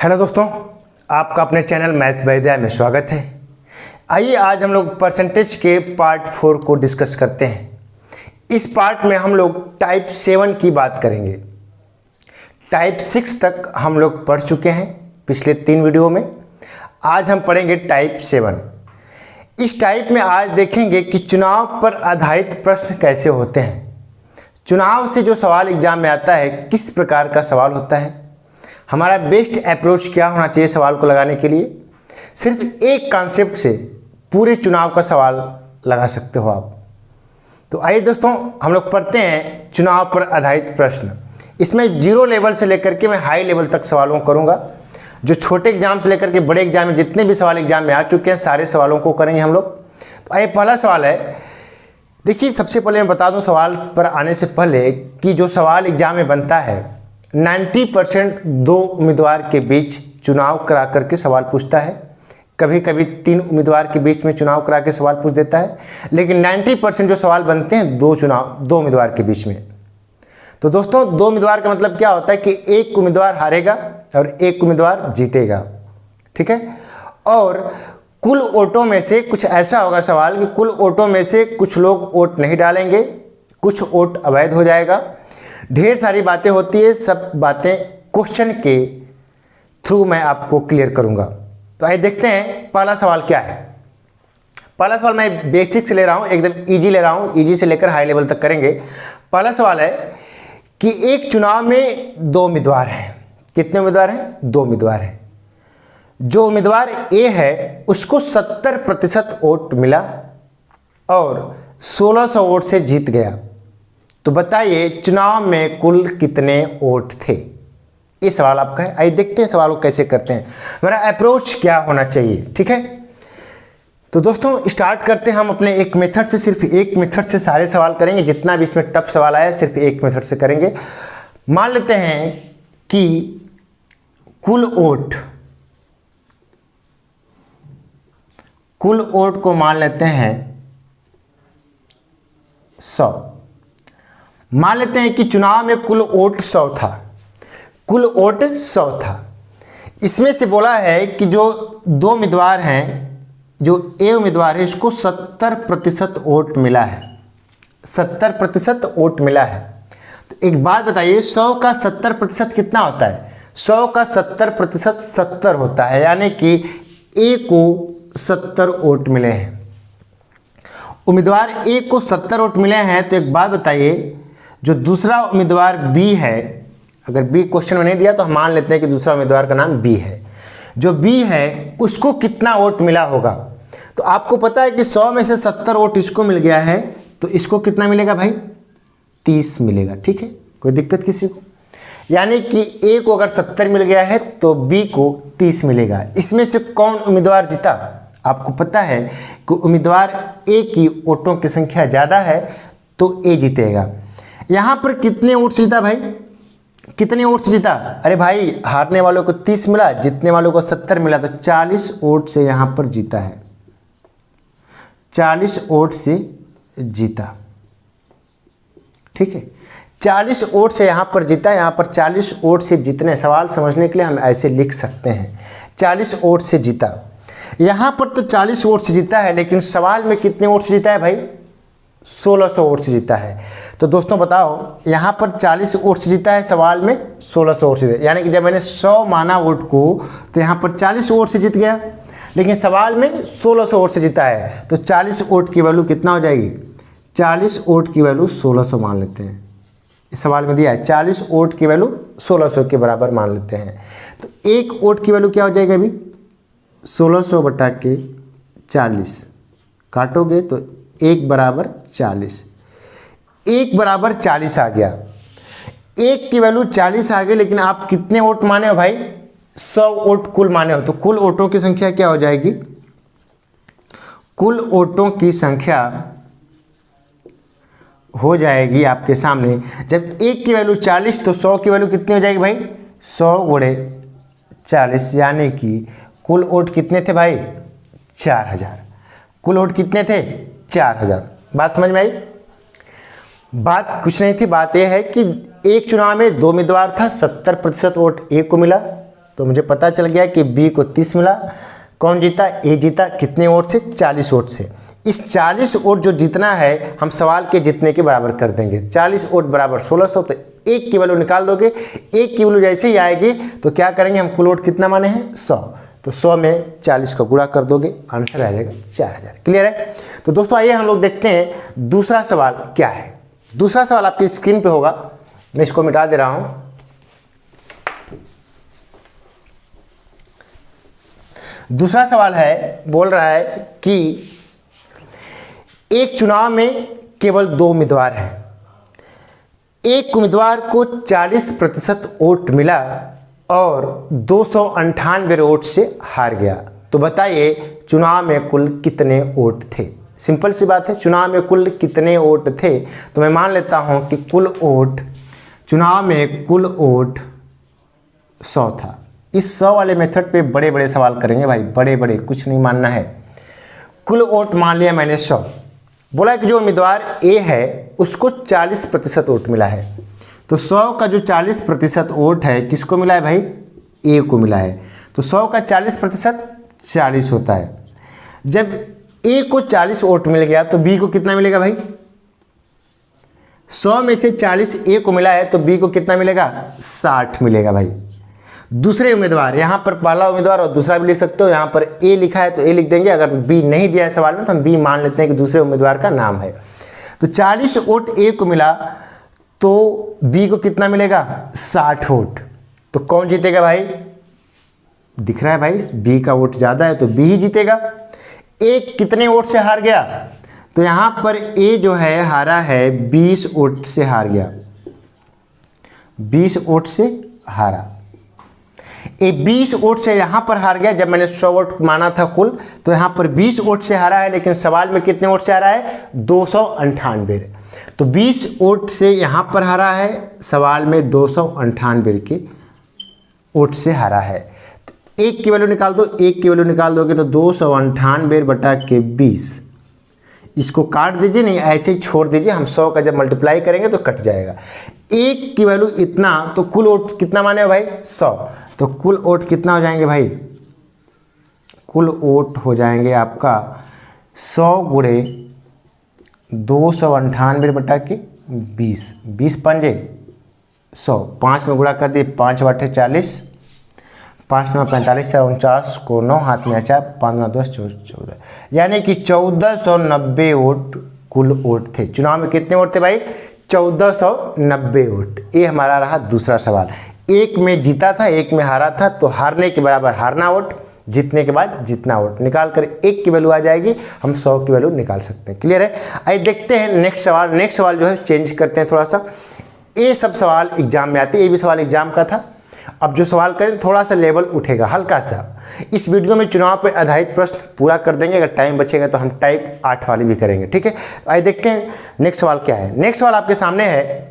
Hello दोस्तों, आपका अपने चैनल मैथ्स बाय दिया में स्वागत है। आइए आज हम लोग परसेंटेज के पार्ट 4 को डिस्कस करते हैं। इस पार्ट में हम लोग टाइप 7 की बात करेंगे। टाइप 6 तक हम लोग पढ़ चुके हैं पिछले 3 वीडियो में। आज हम पढ़ेंगे टाइप 7। इस टाइप में आज देखेंगे कि चुनाव पर आधारित प्रश्न कैसे होते हैं। चुनाव से जो सवाल एग्जाम में आता है किस प्रकार का सवाल होता है, हमारा बेस्ट अप्रोच क्या होना चाहिए सवाल को लगाने के लिए। सिर्फ एक कॉन्सेप्ट से पूरे चुनाव का सवाल लगा सकते हो आप। तो आइए दोस्तों हम लोग पढ़ते हैं चुनाव पर आधारित प्रश्न। इसमें 0 लेवल से लेकर के मैं हाई लेवल तक सवालों करूंगा। जो छोटे एग्जाम से लेकर के बड़े एग्जाम में जितने भी सवाल एग्जाम में आ चुके हैं सारे सवालों को करेंगे हम लोग। तो आइए पहला सवाल है, देखिए सबसे पहले मैं बता दूं सवाल पर आने से पहले कि जो सवाल एग्जाम में बनता है 90% 2 उम्मीदवार के बीच चुनाव करा करके सवाल पूछता है। कभी कभी 3 उम्मीदवार के बीच में चुनाव करा के सवाल पूछ देता है, लेकिन 90% जो सवाल बनते हैं 2 उम्मीदवार के बीच में। तो दोस्तों 2 उम्मीदवार का मतलब क्या होता है कि एक उम्मीदवार हारेगा और एक उम्मीदवार जीतेगा, ठीक है। और कुल वोटों में से कुछ ऐसा होगा सवाल कि कुल वोटों में से कुछ लोग वोट नहीं डालेंगे, कुछ वोट अवैध हो जाएगा। ढेर सारी बातें होती है, सब बातें क्वेश्चन के थ्रू मैं आपको क्लियर करूंगा। तो आइए देखते हैं पहला सवाल क्या है। पहला सवाल मैं बेसिक से ले रहा हूं, एकदम इजी ले रहा हूं, इजी से लेकर हाई लेवल तक करेंगे। पहला सवाल है कि एक चुनाव में 2 उम्मीदवार हैं। कितने उम्मीदवार हैं? 2 उम्मीदवार हैं। जो उम्मीदवार ए है उसको 70% वोट मिला और 1600 वोट से जीत गया। तो बताइए चुनाव में कुल कितने वोट थे? ये सवाल आपका है। आइए देखते हैं सवाल को कैसे करते हैं, हमारा अप्रोच क्या होना चाहिए, ठीक है। तो दोस्तों स्टार्ट करते हैं हम अपने एक मेथड से। सिर्फ एक मेथड से सारे सवाल करेंगे, जितना भी इसमें टफ सवाल आया सिर्फ एक मेथड से करेंगे। मान लेते हैं कि कुल वोट को मान लेते हैं 100। मान लेते हैं कि चुनाव में कुल वोट 100 था। कुल वोट 100 था। इसमें से बोला है कि जो 2 उम्मीदवार हैं, जो ए उम्मीदवार है इसको 70% वोट मिला है। 70% वोट मिला है। तो एक बात बताइए, 100 का 70% कितना होता है? 100 का 70% 70 होता है, यानी कि ए को 70 वोट मिले हैं। उम्मीदवार ए को 70 वोट मिले हैं। तो एक बात बताइए, जो दूसरा उम्मीदवार बी है, अगर बी क्वेश्चन में नहीं दिया तो हम मान लेते हैं कि दूसरा उम्मीदवार का नाम बी है। जो बी है उसको कितना वोट मिला होगा? तो आपको पता है कि 100 में से 70 वोट इसको मिल गया है, तो इसको कितना मिलेगा भाई? 30 मिलेगा, ठीक है। कोई दिक्कत किसी को? यानी कि ए को अगर 70 मिल गया है तो बी को 30 मिलेगा। इसमें से कौन उम्मीदवार जीता? आपको पता है कि उम्मीदवार ए की वोटों की संख्या ज़्यादा है तो ए जीतेगा। यहाँ पर कितने वोट से जीता भाई? कितने वोट से जीता? अरे भाई हारने वालों को 30 मिला, जीतने वालों को 70 मिला, तो 40 वोट से यहाँ पर जीता है। 40 वोट से जीता, ठीक है। 40 वोट से यहाँ पर जीता। यहाँ पर 40 वोट से जीतने, सवाल समझने के लिए हम ऐसे लिख सकते हैं 40 वोट से जीता। यहाँ पर तो 40 वोट से जीता है, लेकिन सवाल में कितने वोट से जीता है भाई? 1600 वोट से जीता है। तो दोस्तों बताओ, यहाँ पर 40 वोट से जीता है, सवाल में 1600 वोट से जीता है। यानी कि जब मैंने 100 माना वोट को तो यहाँ पर 40 वोट से जीत गया, लेकिन सवाल में 1600 वोट से जीता है। तो 40 वोट की वैल्यू कितना हो जाएगी? 40 वोट की वैल्यू 1600 मान लेते हैं। इस सवाल में दिया है 40 वोट की वैल्यू 1600 के बराबर मान लेते हैं। तो एक वोट की वैल्यू क्या हो जाएगी अभी? 1600 बटा के 40 काटोगे तो 1 बराबर 40। 1 बराबर 40 आ गया। 1 की वैल्यू 40 आ गई, लेकिन आप कितने वोट माने हो भाई? 100 वोट कुल माने हो। तो कुल वोटों की संख्या क्या हो जाएगी? कुल वोटों की संख्या हो जाएगी आपके सामने, जब 1 की वैल्यू 40 तो 100 की वैल्यू कितनी हो जाएगी भाई? 100 गुणे 40, यानी कि कुल वोट कितने थे भाई? 4000। कुल वोट कितने थे? 4000। बात समझ में आई? बात कुछ नहीं थी, बात यह है कि एक चुनाव में 2 उम्मीदवार था, 70% वोट ए को मिला, तो मुझे पता चल गया कि बी को 30 मिला। कौन जीता? ए जीता। कितने वोट से? 40 वोट से। इस 40 वोट जो जीतना है हम सवाल के जीतने के बराबर कर देंगे। 40 वोट बराबर 1600, तो एक की वैल्यू निकाल दोगे। एक की वैल्यू जैसे ही आएगी तो क्या करेंगे हम, कुल वोट कितना माने हैं? 100। तो 100 में 40 का गुणा कर दोगे, आंसर आ जाएगा 4000। क्लियर है? तो दोस्तों आइए हम लोग देखते हैं दूसरा सवाल क्या है। दूसरा सवाल आपकी स्क्रीन पे होगा, मैं इसको मिटा दे रहा हूँ। दूसरा सवाल है, बोल रहा है कि एक चुनाव में केवल 2 उम्मीदवार हैं। एक उम्मीदवार को 40% वोट मिला और 298 वोट से हार गया। तो बताइए चुनाव में कुल कितने वोट थे? सिंपल सी बात है, चुनाव में कुल कितने वोट थे? तो मैं मान लेता हूं कि कुल वोट, चुनाव में कुल वोट 100 था। इस 100 वाले मेथड पे बड़े बड़े सवाल करेंगे भाई, बड़े बड़े, कुछ नहीं मानना है। कुल वोट मान लिया मैंने 100। बोला कि जो उम्मीदवार ए है उसको 40% वोट मिला है। तो 100 का जो 40% वोट है किसको मिला है भाई? ए को मिला है। तो 100 का 40% 40 होता है। जब ए को 40 वोट मिल गया तो बी को कितना मिलेगा भाई? 100 में से 40 ए को मिला है तो बी को कितना मिलेगा? 60 मिलेगा भाई। दूसरे उम्मीदवार, यहाँ पर पहला उम्मीदवार और दूसरा भी लिख सकते हो। यहाँ पर ए लिखा है तो ए लिख देंगे, अगर बी नहीं दिया है सवाल में तो हम बी मान लेते हैं कि दूसरे उम्मीदवार का नाम है। तो 40 वोट ए को मिला तो बी को कितना मिलेगा? 60 वोट। तो कौन जीतेगा भाई? दिख रहा है भाई, बी का वोट ज़्यादा है तो बी ही जीतेगा। ए कितने वोट से हार गया? तो यहाँ पर ए जो है हारा है 20 वोट से हार गया। 20 वोट से हारा। ए 20 वोट से यहाँ पर हार गया। जब मैंने 100 वोट माना था कुल, तो यहाँ पर 20 वोट से हारा है, लेकिन सवाल में कितने वोट से हारा है? 298। तो 20 वोट से यहाँ पर हारा है, सवाल में 298 के वोट से हारा है। तो एक की वैल्यू निकाल दो। एक की वैल्यू निकाल दोगे तो 298 बटा के 20, इसको काट दीजिए, नहीं ऐसे ही छोड़ दीजिए। हम 100 का जब मल्टीप्लाई करेंगे तो कट जाएगा। एक की वैल्यू इतना, तो कुल वोट कितना माने हो भाई? 100। तो कुल वोट कितना हो जाएंगे भाई? कुल वोट हो जाएंगे आपका 100 गुणे 298 बटा के 20। 20 पंजे 100, 5 में गुणा कर दिए, 5 बटे 40, 5 9 45, 49 को 9 हाथ में 4, 5 9 10 14, यानी कि 1490 वोट कुल वोट थे। चुनाव में कितने वोट थे भाई? 1490 वोट। ये हमारा रहा दूसरा सवाल। एक में जीता था, एक में हारा था, तो हारने के बराबर हारना वोट, जीतने के बाद जीतना वोट। निकाल कर एक की वैल्यू आ जाएगी, हम 100 की वैल्यू निकाल सकते हैं। क्लियर है? आइए देखते हैं नेक्स्ट सवाल। नेक्स्ट सवाल जो है चेंज करते हैं थोड़ा सा। ये सब सवाल एग्जाम में आते हैं, ये भी सवाल एग्जाम का था। अब जो सवाल करें थोड़ा सा लेवल उठेगा हल्का सा। इस वीडियो में चुनाव पर आधारित प्रश्न पूरा कर देंगे। अगर टाइम बचेगा तो हम टाइप 8 वाली भी करेंगे। ठीक है? आइए देखते हैं नेक्स्ट सवाल क्या है। नेक्स्ट सवाल आपके सामने है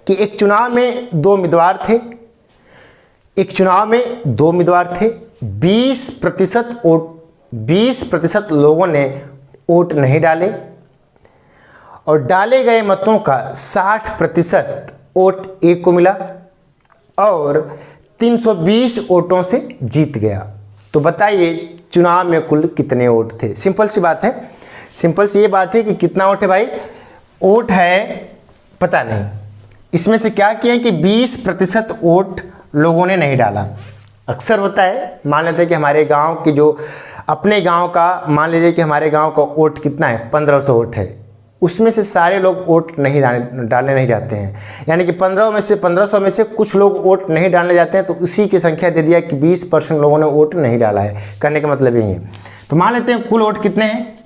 कि एक चुनाव में 2 उम्मीदवार थे। एक चुनाव में 2 उम्मीदवार थे। 20% वोट, 20% लोगों ने वोट नहीं डाले और डाले गए मतों का 60% वोट ए को मिला और 320 वोटों से जीत गया। तो बताइए चुनाव में कुल कितने वोट थे? सिंपल सी बात है, सिंपल सी ये बात है कि कितना वोट है भाई? वोट है पता नहीं। इसमें से क्या किया कि 20% वोट लोगों ने नहीं डाला। अक्सर होता है, मान लेते हैं कि हमारे गांव की जो अपने गांव का, मान लीजिए कि हमारे गांव का वोट कितना है? 1500 वोट है। उसमें से सारे लोग वोट नहीं डालने नहीं जाते हैं, यानी कि 1500 में से कुछ लोग वोट नहीं डालने जाते हैं। तो उसी की संख्या दे दिया कि 20% लोगों ने वोट नहीं डाला है। करने का मतलब यही है। तो मान लेते हैं कुल वोट कितने हैं?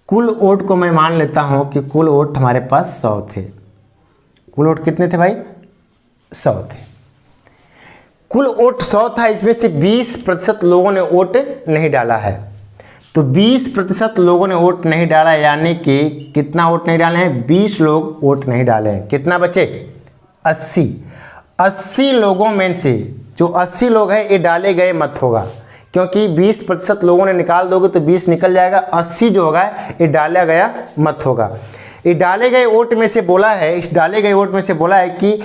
कुल वोट को मैं मान लेता हूं कि कुल वोट हमारे पास 100 थे। कुल वोट कितने थे भाई? 100 थे। कुल वोट 100 था, इसमें से 20% लोगों ने वोट नहीं डाला है। तो 20% लोगों ने वोट नहीं डाला, यानी कि कितना वोट नहीं डाले हैं? 20 लोग वोट नहीं डाले हैं। कितना बचे? 80। 80 लोगों में से जो 80 लोग हैं ये डाले गए मत होगा, क्योंकि 20% लोगों ने निकाल दोगे तो 20 निकल जाएगा। 80 जो होगा ये डाला गया मत होगा। ये डाले गए वोट में से बोला है, इस डाले गए वोट में से बोला है कि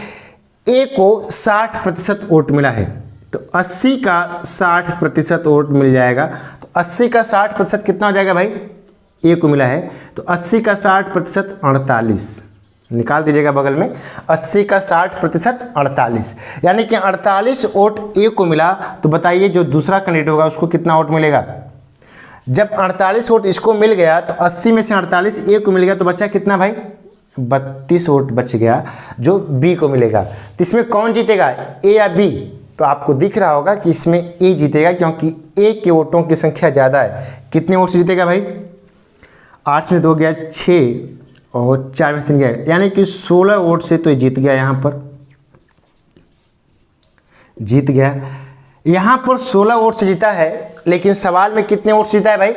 ए को 60% वोट मिला है, तो 80 का 60% वोट मिल जाएगा। तो 80 का 60% कितना हो जाएगा भाई, ए को मिला है, तो 80 का 60% 48 निकाल दीजिएगा बगल में। 80 का 60% 48, यानी कि 48 वोट ए को मिला। तो बताइए जो दूसरा कैंडिडेट होगा उसको कितना वोट मिलेगा। जब 48 वोट इसको मिल गया तो 80 में से 48 ए को मिल गया, तो बचा कितना भाई, 32 वोट बच गया जो बी को मिलेगा। तो इसमें कौन जीतेगा, ए या बी। तो आपको दिख रहा होगा कि इसमें ए जीतेगा, क्योंकि ए के वोटों की संख्या ज़्यादा है। कितने वोट से जीतेगा भाई, 8 में 2 गया 6 और 4 में 3 गया, यानी कि 16 वोट से तो जीत गया। यहाँ पर जीत गया, यहाँ पर 16 वोट से जीता है। लेकिन सवाल में कितने वोट से जीता है भाई,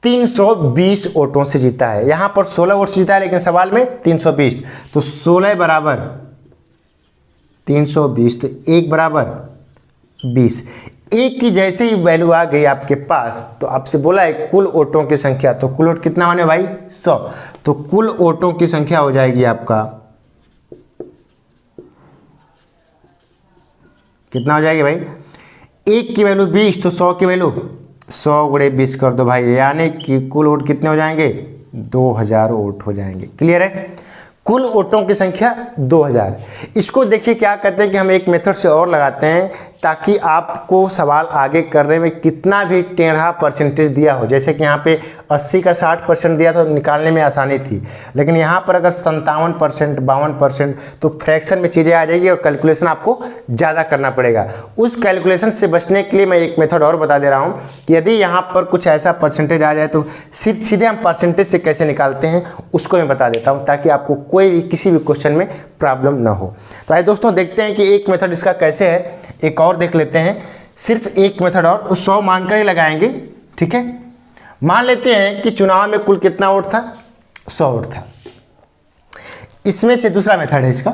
320 वोटों से जीता है। यहाँ पर 16 वोट से जीता है, लेकिन सवाल में 320। तो 16 बराबर 320, तो 1 बराबर 20। एक की जैसे ही वैल्यू आ गई आपके पास, तो आपसे बोला है कुल वोटों की संख्या। तो कुल वोट कितना माने भाई, 100। तो कुल वोटों की संख्या हो जाएगी आपका, कितना हो जाएगी भाई, एक की वैल्यू 20, तो 100 की वैल्यू 100 गुणे 20 कर दो भाई, यानी कि कुल वोट कितने हो जाएंगे, 2000 वोट हो जाएंगे। क्लियर है, कुल वोटों की संख्या 2000। इसको देखिए क्या कहते हैं कि हम एक मेथड से और लगाते हैं, ताकि आपको सवाल आगे करने में कितना भी टेढ़ा परसेंटेज दिया हो, जैसे कि यहाँ पे 80 का 60% दिया तो निकालने में आसानी थी, लेकिन यहाँ पर अगर 57%, 52%, तो फ्रैक्शन में चीज़ें आ जाएगी और कैलकुलेशन आपको ज़्यादा करना पड़ेगा। उस कैलकुलेशन से बचने के लिए मैं एक मेथड और बता दे रहा हूँ कि यदि यहाँ पर कुछ ऐसा परसेंटेज आ जाए तो सीधे हम परसेंटेज से कैसे निकालते हैं उसको मैं बता देता हूँ, ताकि आपको कोई भी किसी भी क्वेश्चन में प्रॉब्लम ना हो। तो आइए दोस्तों देखते हैं कि एक मेथड इसका कैसे है। एक और देख लेते हैं, सिर्फ एक मेथड और, 100 मानकर ही लगाएंगे। ठीक है, मान लेते हैं कि चुनाव में कुल कितना वोट था, 100 वोट था। इसमें से दूसरा मेथड है, इसका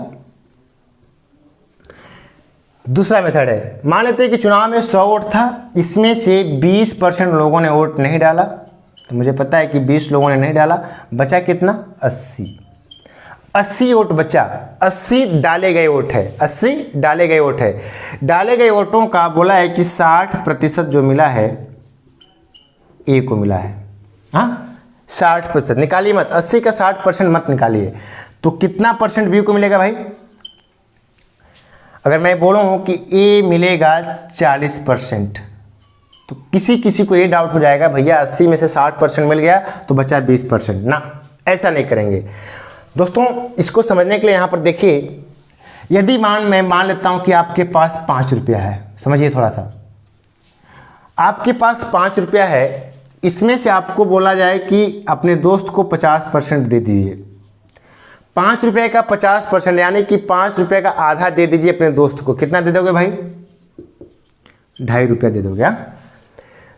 दूसरा मेथड है। मान लेते हैं कि चुनाव में 100 वोट था, इसमें से 20% लोगों ने वोट नहीं डाला। तो मुझे पता है कि 20 लोगों ने नहीं डाला, बचा कितना, 80 वोट बचा। 80 डाले गए वोट है, 80 डाले गए वोट है। डाले गए वोटों का बोला है कि 60% जो मिला है ए को मिला है। हाँ 60% निकालिए मत, 80 का 60% मत निकालिए। तो कितना परसेंट बी को मिलेगा भाई, अगर मैं बोलूँ कि ए मिलेगा 40%, तो किसी किसी को ये डाउट हो जाएगा भैया 80 में से 60% मिल गया तो बचा 20%। ना, ऐसा नहीं करेंगे दोस्तों। इसको समझने के लिए यहाँ पर देखिए, यदि मैं मान लेता हूँ कि आपके पास 5 रुपया है, समझिए थोड़ा सा, आपके पास 5 रुपया है, इसमें से आपको बोला जाए कि अपने दोस्त को 50% दे दीजिए। 5 रुपये का 50%, यानी कि 5 रुपये का आधा दे दीजिए अपने दोस्त को। कितना दे दोगे भाई, 2.5 रुपया दे दोगे।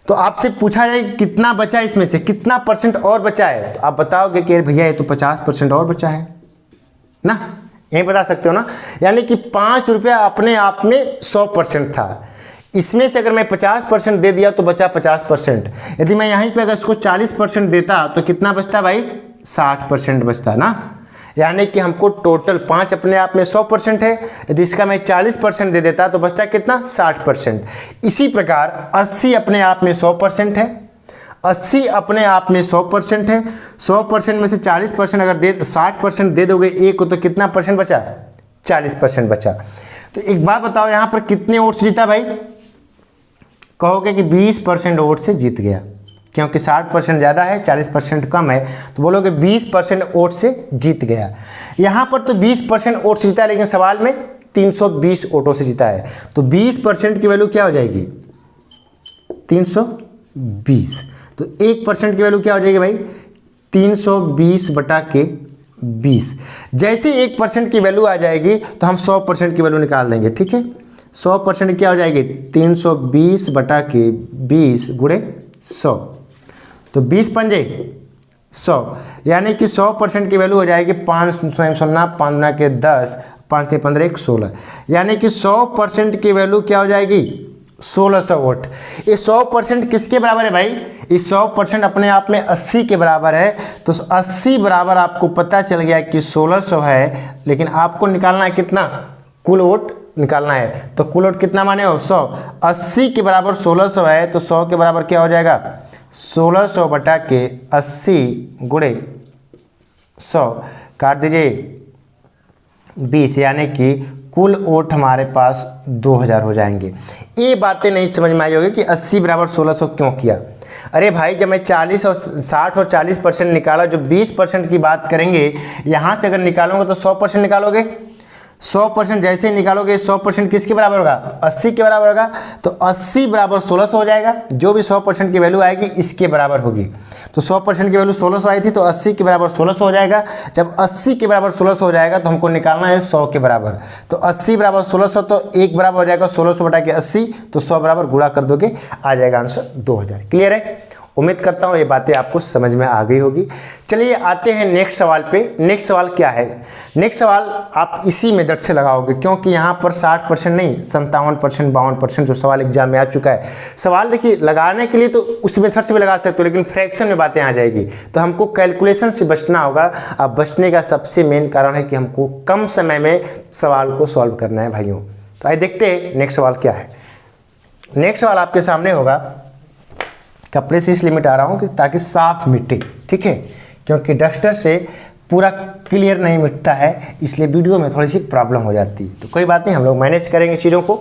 तो आपसे पूछा जाए कितना बचा, इसमें से कितना परसेंट और बचा है, तो आप बताओगे कि भैया ये तो 50% और बचा है ना, यही बता सकते हो ना। यानी कि 5 रुपया अपने आप में 100% था, इसमें से अगर मैं 50% दे दिया तो बचा 50%। यदि मैं यहीं पे अगर इसको 40% देता तो कितना बचता भाई, 60% बचता ना। यानी कि हमको टोटल 5 अपने आप में 100% है, यदि इसका मैं 40% दे देता तो बचता कितना, 60%। इसी प्रकार 80 अपने आप में 100% है, 80 अपने आप में 100% है। 100% में से 40% अगर 60% दे दोगे ए को, तो कितना परसेंट बचा, 40% बचा। तो एक बात बताओ, यहाँ पर कितने वोट से जीता भाई, कहोगे कि 20% वोट से जीत गया, क्योंकि 60% ज़्यादा है 40% कम है, तो बोलोगे 20% वोट से जीत गया। यहाँ पर तो 20% वोट से जीता है, लेकिन सवाल में 320 वोटों से जीता है। तो 20% की वैल्यू क्या हो जाएगी, 320। तो 1% की वैल्यू क्या हो जाएगी भाई, 320 बटा के 20। जैसे 1% की वैल्यू आ जाएगी तो हम 100% की वैल्यू निकाल देंगे। ठीक है, 100% क्या हो जाएगी, 320 बटा के 20 गुणे 100, तो 20 पंजे 100, यानी कि 100% की वैल्यू हो जाएगी 5 0 5 गुना के 10, 5 से 15 1 16, यानी कि 100% की वैल्यू क्या हो जाएगी, 1600 वोट। ये 100% किसके बराबर है भाई? ये 100% अपने आप में 80 के बराबर है। तो 80 बराबर आपको पता चल गया कि 1600 है, लेकिन आपको निकालना है कितना? कुल वोट निकालना है। तो कुल वोट कितना माने हो? 100। 80 के बराबर 1600 है, तो 100 के बराबर क्या हो जाएगा? 1600 बटा के 80 गुणे 100 काट दीजिए 20, यानी कि कुल वोट हमारे पास 2000 हो जाएंगे। ये बातें नहीं समझ में आई होगी कि 80 बराबर 1600 क्यों किया। अरे भाई, जब मैं 40 और 60 और 40% निकाला, जो 20% की बात करेंगे, यहाँ से अगर निकालोगे तो 100% निकालोगे। 100% जैसे ही निकालोगे 100% किसके बराबर होगा? 80 के बराबर होगा। तो 80 बराबर 1600 हो जाएगा। जो भी 100% की वैल्यू आएगी इसके बराबर होगी। तो 100% की वैल्यू 1600 आई थी, तो 80 के बराबर 1600 हो जाएगा। जब 80 के बराबर 1600 हो जाएगा तो हमको निकालना है 100 के बराबर। तो 80 बराबर 1600, तो 1 बराबर हो जाएगा 1600 बटा के 80, तो 100 बराबर गुणा कर दोगे, आ जाएगा आंसर 2000। क्लियर है? उम्मीद करता हूँ ये बातें आपको समझ में आ गई होगी। चलिए आते हैं नेक्स्ट सवाल पे। नेक्स्ट सवाल क्या है? नेक्स्ट सवाल आप इसी मेथड से लगाओगे, क्योंकि यहाँ पर 60% नहीं 57%, 52% जो सवाल एग्जाम में आ चुका है। सवाल देखिए, लगाने के लिए तो उस मेथड से भी लगा सकते हो, लेकिन फ्रैक्शन में बातें आ जाएगी, तो हमको कैलकुलेशन से बचना होगा। अब बचने का सबसे मेन कारण है कि हमको कम समय में सवाल को सॉल्व करना है भाइयों। तो आइए देखते हैं नेक्स्ट सवाल क्या है। नेक्स्ट सवाल आपके सामने होगा। कपड़े से इसलिए मिटा रहा हूँ कि ताकि साफ मिटे, ठीक है, क्योंकि डस्टर से पूरा क्लियर नहीं मिटता है, इसलिए वीडियो में थोड़ी सी प्रॉब्लम हो जाती है। तो कोई बात नहीं, हम लोग मैनेज करेंगे चीज़ों को।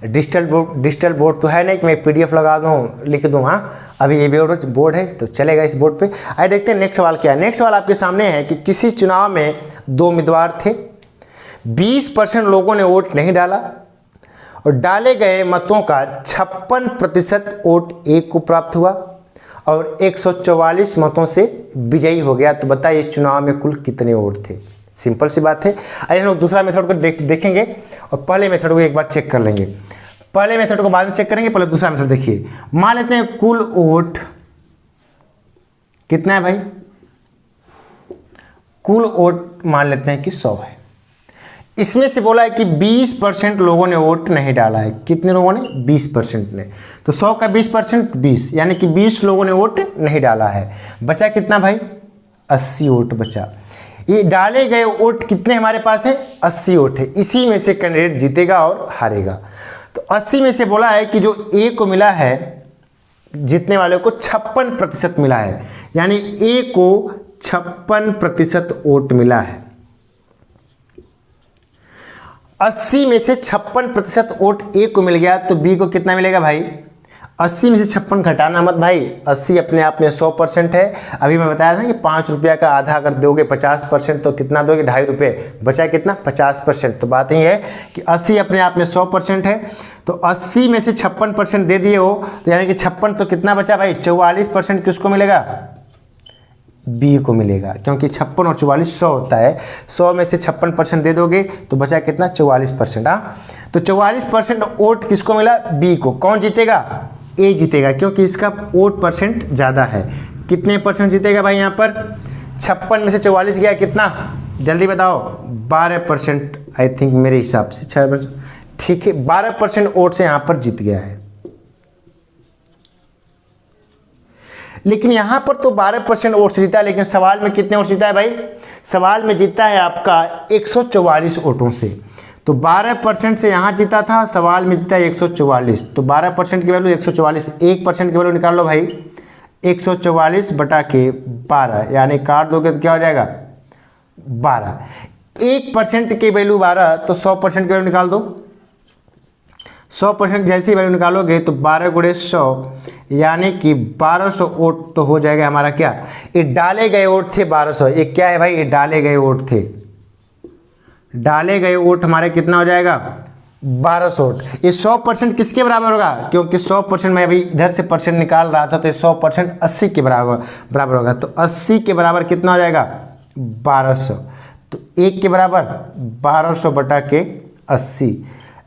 डिजिटल बोर्ड तो है नहीं कि मैं PDF लगा दूँ, लिख दूँ। हाँ, अभी ये बोर्ड है तो चलेगा इस बोर्ड पे। आइए देखते हैं नेक्स्ट सवाल क्या है। नेक्स्ट सवाल आपके सामने है कि किसी चुनाव में 2 उम्मीदवार थे, 20% लोगों ने वोट नहीं डाला और डाले गए मतों का 56% वोट एक को प्राप्त हुआ और 144 मतों से विजयी हो गया। तो बताइए चुनाव में कुल कितने वोट थे? सिंपल सी बात है। आइए हम दूसरा मेथड को देखेंगे और पहले मेथड को एक बार चेक कर लेंगे। पहले मेथड को बाद में चेक करेंगे, पहले दूसरा मेथड देखिए। मान लेते हैं कुल वोट कितना है भाई? कुल वोट मान लेते हैं कि 100 है। इसमें से बोला है कि 20% लोगों ने वोट नहीं डाला है। कितने लोगों ने? 20% ने। तो 100 का 20% 20, यानी कि 20 लोगों ने वोट नहीं डाला है। बचा कितना भाई? 80 वोट बचा। ये डाले गए वोट कितने हमारे पास है? 80 वोट है। इसी में से कैंडिडेट जीतेगा और हारेगा। तो 80 में से बोला है कि जो ए को मिला है, जीतने वाले को 56% मिला है, यानी ए को 56% वोट मिला है। 80 में से 56% वोट ए को मिल गया, तो बी को कितना मिलेगा भाई? 80 में से 56 घटाना मत भाई, 80 अपने आप में 100% है। अभी मैं बताया था कि 5 रुपया का आधा अगर दोगे 50%, तो कितना दोगे? 2.5 रुपये। बचा कितना? 50%। तो बात ये है कि 80 अपने आप में 100% है। तो 80 में से 56% दे दिए हो, तो यानी कि 56, तो कितना बचा भाई? 44% किसको मिलेगा? बी को मिलेगा, क्योंकि 56 और 44 100 होता है। 100 में से 56% दे दोगे तो बचा कितना? 44%। हाँ, तो 44% वोट किसको मिला? बी को। कौन जीतेगा? ए जीतेगा, क्योंकि इसका वोट परसेंट ज़्यादा है। कितने परसेंट जीतेगा भाई यहाँ पर? 56 में से 44 गया कितना? जल्दी बताओ। 12%, आई थिंक मेरे हिसाब से 6%, ठीक है, 12% वोट से यहाँ पर जीत गया है। लेकिन यहाँ पर तो 12% वोट से जीता है, लेकिन सवाल में कितने वोट जीता है भाई? सवाल में जीता है आपका 144 वोटों से। तो 12% से यहाँ जीता था, सवाल में जीता है 144। तो 12% की वैल्यू 144, 1% की वैल्यू निकाल लो भाई। 144 बटा के 12, यानी काट दोगे तो क्या हो जाएगा? 12। 1% की वैल्यू 12, तो 100% की वैल्यू निकाल दो। 100% जैसी वैल्यू निकालोगे तो 12 गुणे 100, यानी कि 1200 वोट तो हो जाएगा हमारा। क्या? ये डाले गए वोट थे 1200। ये क्या है भाई? ये डाले गए वोट थे। डाले गए वोट हमारे कितना हो जाएगा? 1200 वोट। ये 100% किसके बराबर होगा? क्योंकि 100% मैं अभी इधर से परसेंट निकाल रहा था, तो 100% 80 के बराबर होगा। तो 80 के बराबर कितना हो जाएगा? 1200। तो 1 के बराबर 1200 बटा के 80।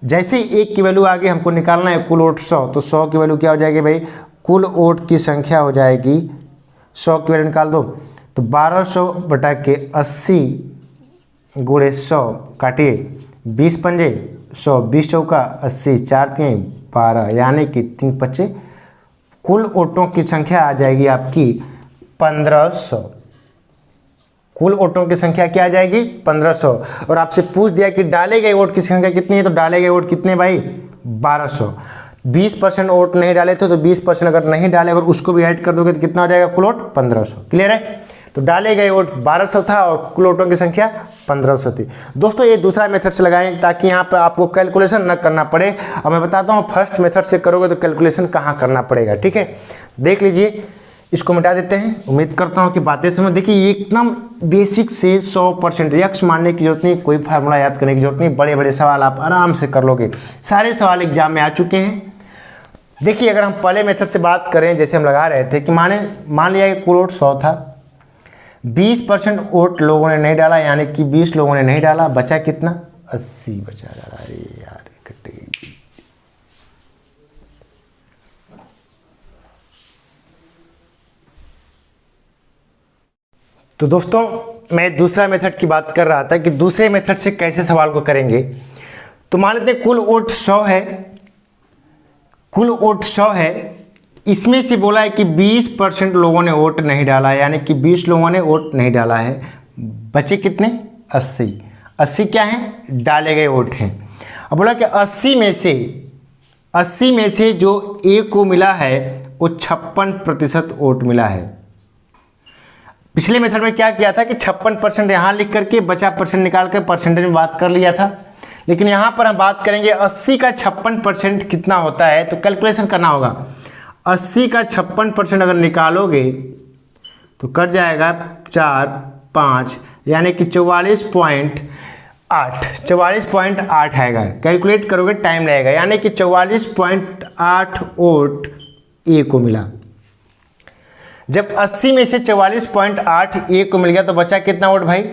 जैसे ही 1 की वैल्यू आगे हमको निकालना है कुल वोट 100, तो 100 की वैल्यू क्या हो जाएगी भाई? कुल वोट की संख्या हो जाएगी, 100 की वैल्यू निकाल दो तो 1200 बटा के 80 गुणे 100, काटिए 20 पंजे 100, 20 चौका 80, 4 3 12, यानी कि 3 25, कुल वोटों की संख्या आ जाएगी आपकी 1500। कुल वोटों की संख्या क्या आ जाएगी 1500। और आपसे पूछ दिया कि डाले गए वोट की संख्या कितनी है, तो डाले गए वोट कितने भाई 1200। 20% वोट नहीं डाले थे तो 20% अगर नहीं डाले, अगर उसको भी ऐड कर दोगे तो कितना हो जाएगा कुल वोट 1500। क्लियर है? तो डाले गए वोट 1200 था और कुल वोटों की संख्या 1500 थी। दोस्तों ये दूसरा मेथड से लगाएं ताकि यहाँ पर आपको कैलकुलेशन न करना पड़े। अब मैं बताता हूँ फर्स्ट मेथड से करोगे तो कैलकुलेशन कहाँ करना पड़ेगा। ठीक है, देख लीजिए, इसको मिटा देते हैं। उम्मीद करता हूँ कि बातें समझ। देखिए ये एकदम बेसिक से 100% यक्ष मानने की जरूरत नहीं, कोई फार्मूला याद करने की जरूरत नहीं, बड़े बड़े सवाल आप आराम से कर लोगे। सारे सवाल एग्जाम में आ चुके हैं। देखिए अगर हम पहले मेथड से बात करें, जैसे हम लगा रहे थे कि मान लिया कि कुल वोट 100 था, 20% वोट लोगों ने नहीं डाला, यानी कि 20 लोगों ने नहीं डाला, बचा कितना 80 बचा जा रहा है। अरे यार कट गई। तो दोस्तों मैं दूसरा मेथड की बात कर रहा था कि दूसरे मेथड से कैसे सवाल को करेंगे। तो मान लेते हैं कुल वोट 100 है, कुल वोट 100 है, इसमें से बोला है कि 20% लोगों ने वोट नहीं डाला, यानी कि 20 लोगों ने वोट नहीं डाला है, बचे कितने 80। 80 क्या है डाले गए वोट हैं। अब बोला कि 80 में से जो ए को मिला है वो 56% वोट मिला है। पिछले मेथड में क्या किया था कि 56% यहाँ लिख करके बचा परसेंट निकाल कर परसेंटेज में बात कर लिया था, लेकिन यहाँ पर हम बात करेंगे 80 का 56% कितना होता है, तो कैलकुलेशन करना होगा। 80 का 56% अगर निकालोगे तो कट जाएगा 4 5, यानी कि 44.8 आएगा। कैलकुलेट करोगे टाइम लगेगा, यानी कि 44.8 वोट ए को मिला। जब 80 में से 44.8 ए को मिल गया तो बचा कितना वोट भाई,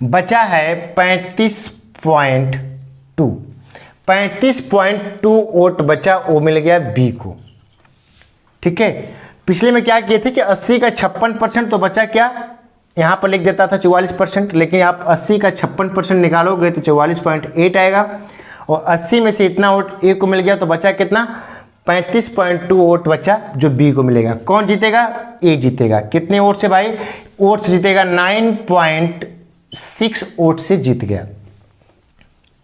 बचा है 35.2 वोट बचा, वो मिल गया बी को। ठीक है, पिछले में क्या किए थे कि 80 का 56% तो बचा क्या, यहाँ पर लिख देता था 44%, लेकिन आप 80 का 56% निकालोगे तो 44.8 आएगा, और 80 में से इतना वोट ए को मिल गया तो बचा कितना 35.2 वोट बचा जो बी को मिलेगा। कौन जीतेगा, ए जीतेगा। कितने वोट से भाई, वोट से जीतेगा 9.6 वोट से जीत गया।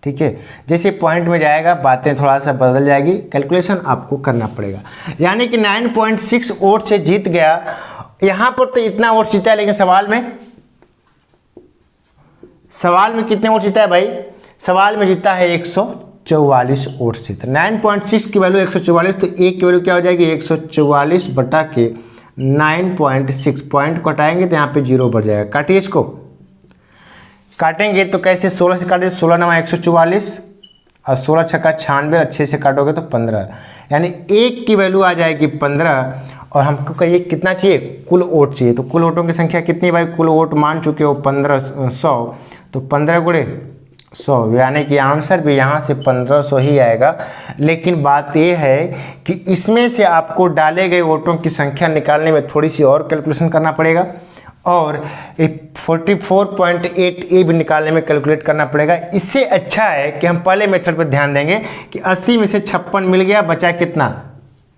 ठीक है, जैसे पॉइंट में जाएगा बातें थोड़ा सा बदल जाएगी, कैलकुलेशन आपको करना पड़ेगा। यानी कि 9.6 वोट से जीत गया। यहाँ पर तो इतना वोट जीता है, लेकिन सवाल में कितने वोट जीता है भाई, सवाल में जीता है 144 वोट से। तो 9.6 की वैल्यू 144, तो ए की वैल्यू क्या हो जाएगी 144 बटा के 9.6। पॉइंट को हटाएंगे तो यहाँ पे 0 बढ़ जाएगा। काटिए, इसको काटेंगे तो कैसे, 16 से काटिए, 16 9 144 और 16 छक्का 96, अच्छे से काटोगे तो 15, यानी एक की वैल्यू आ जाएगी 15। और हमको कहिए कितना चाहिए, कुल वोट चाहिए। तो कुल वोटों की संख्या कितनी भाई, कुल वोट मान चुके हो 1500, तो 15 गुणे 100, यानी कि आंसर भी यहाँ से 1500 ही आएगा। लेकिन बात ये है कि इसमें से आपको डाले गए वोटों की संख्या निकालने में थोड़ी सी और कैलकुलेशन करना पड़ेगा, और 44.8 ए भी निकालने में कैलकुलेट करना पड़ेगा। इससे अच्छा है कि हम पहले मेथड पर ध्यान देंगे कि 80 में से 56 मिल गया, बचा कितना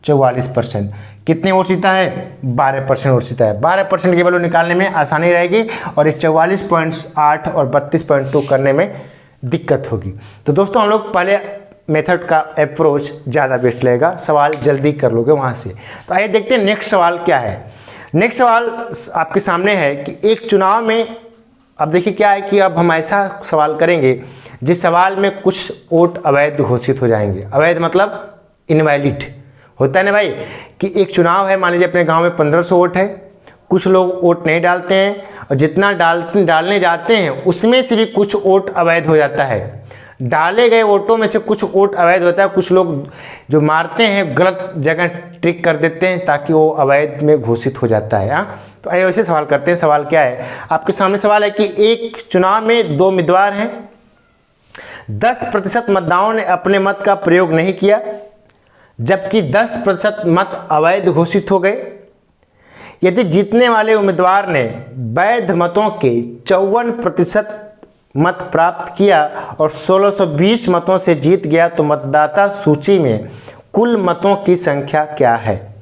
44%। कितने वोट जीता है 12% वोट जीता है। 12% की वैल्यू निकालने में आसानी रहेगी, और ये 44.8 और 32.2 करने में दिक्कत होगी। तो दोस्तों हम लोग पहले मेथड का अप्रोच ज़्यादा बेस्ट लगेगा, सवाल जल्दी कर लोगे वहाँ से। तो आइए देखते हैं नेक्स्ट सवाल क्या है। नेक्स्ट सवाल आपके सामने है कि एक चुनाव में, अब देखिए क्या है कि अब हम ऐसा सवाल करेंगे जिस सवाल में कुछ वोट अवैध घोषित हो जाएंगे। अवैध मतलब इनवैलिड होता है ना भाई, कि एक चुनाव है, मान लीजिए अपने गांव में 1500 वोट है, कुछ लोग वोट नहीं डालते हैं, और जितना डालने जाते हैं उसमें से भी कुछ वोट अवैध हो जाता है। डाले गए वोटों में से कुछ वोट अवैध होता है, कुछ लोग जो मारते हैं गलत जगह ट्रिक कर देते हैं ताकि वो अवैध में घोषित हो जाता है। हाँ, तो आइए वैसे सवाल करते हैं। सवाल क्या है, आपके सामने सवाल है कि एक चुनाव में 2 उम्मीदवार हैं, 10% मतदाताओं ने अपने मत का प्रयोग नहीं किया, जबकि 10% मत अवैध घोषित हो गए। यदि जीतने वाले उम्मीदवार ने वैध मतों के 54% मत प्राप्त किया और 1620 मतों से जीत गया, तो मतदाता सूची में कुल मतों की संख्या क्या है?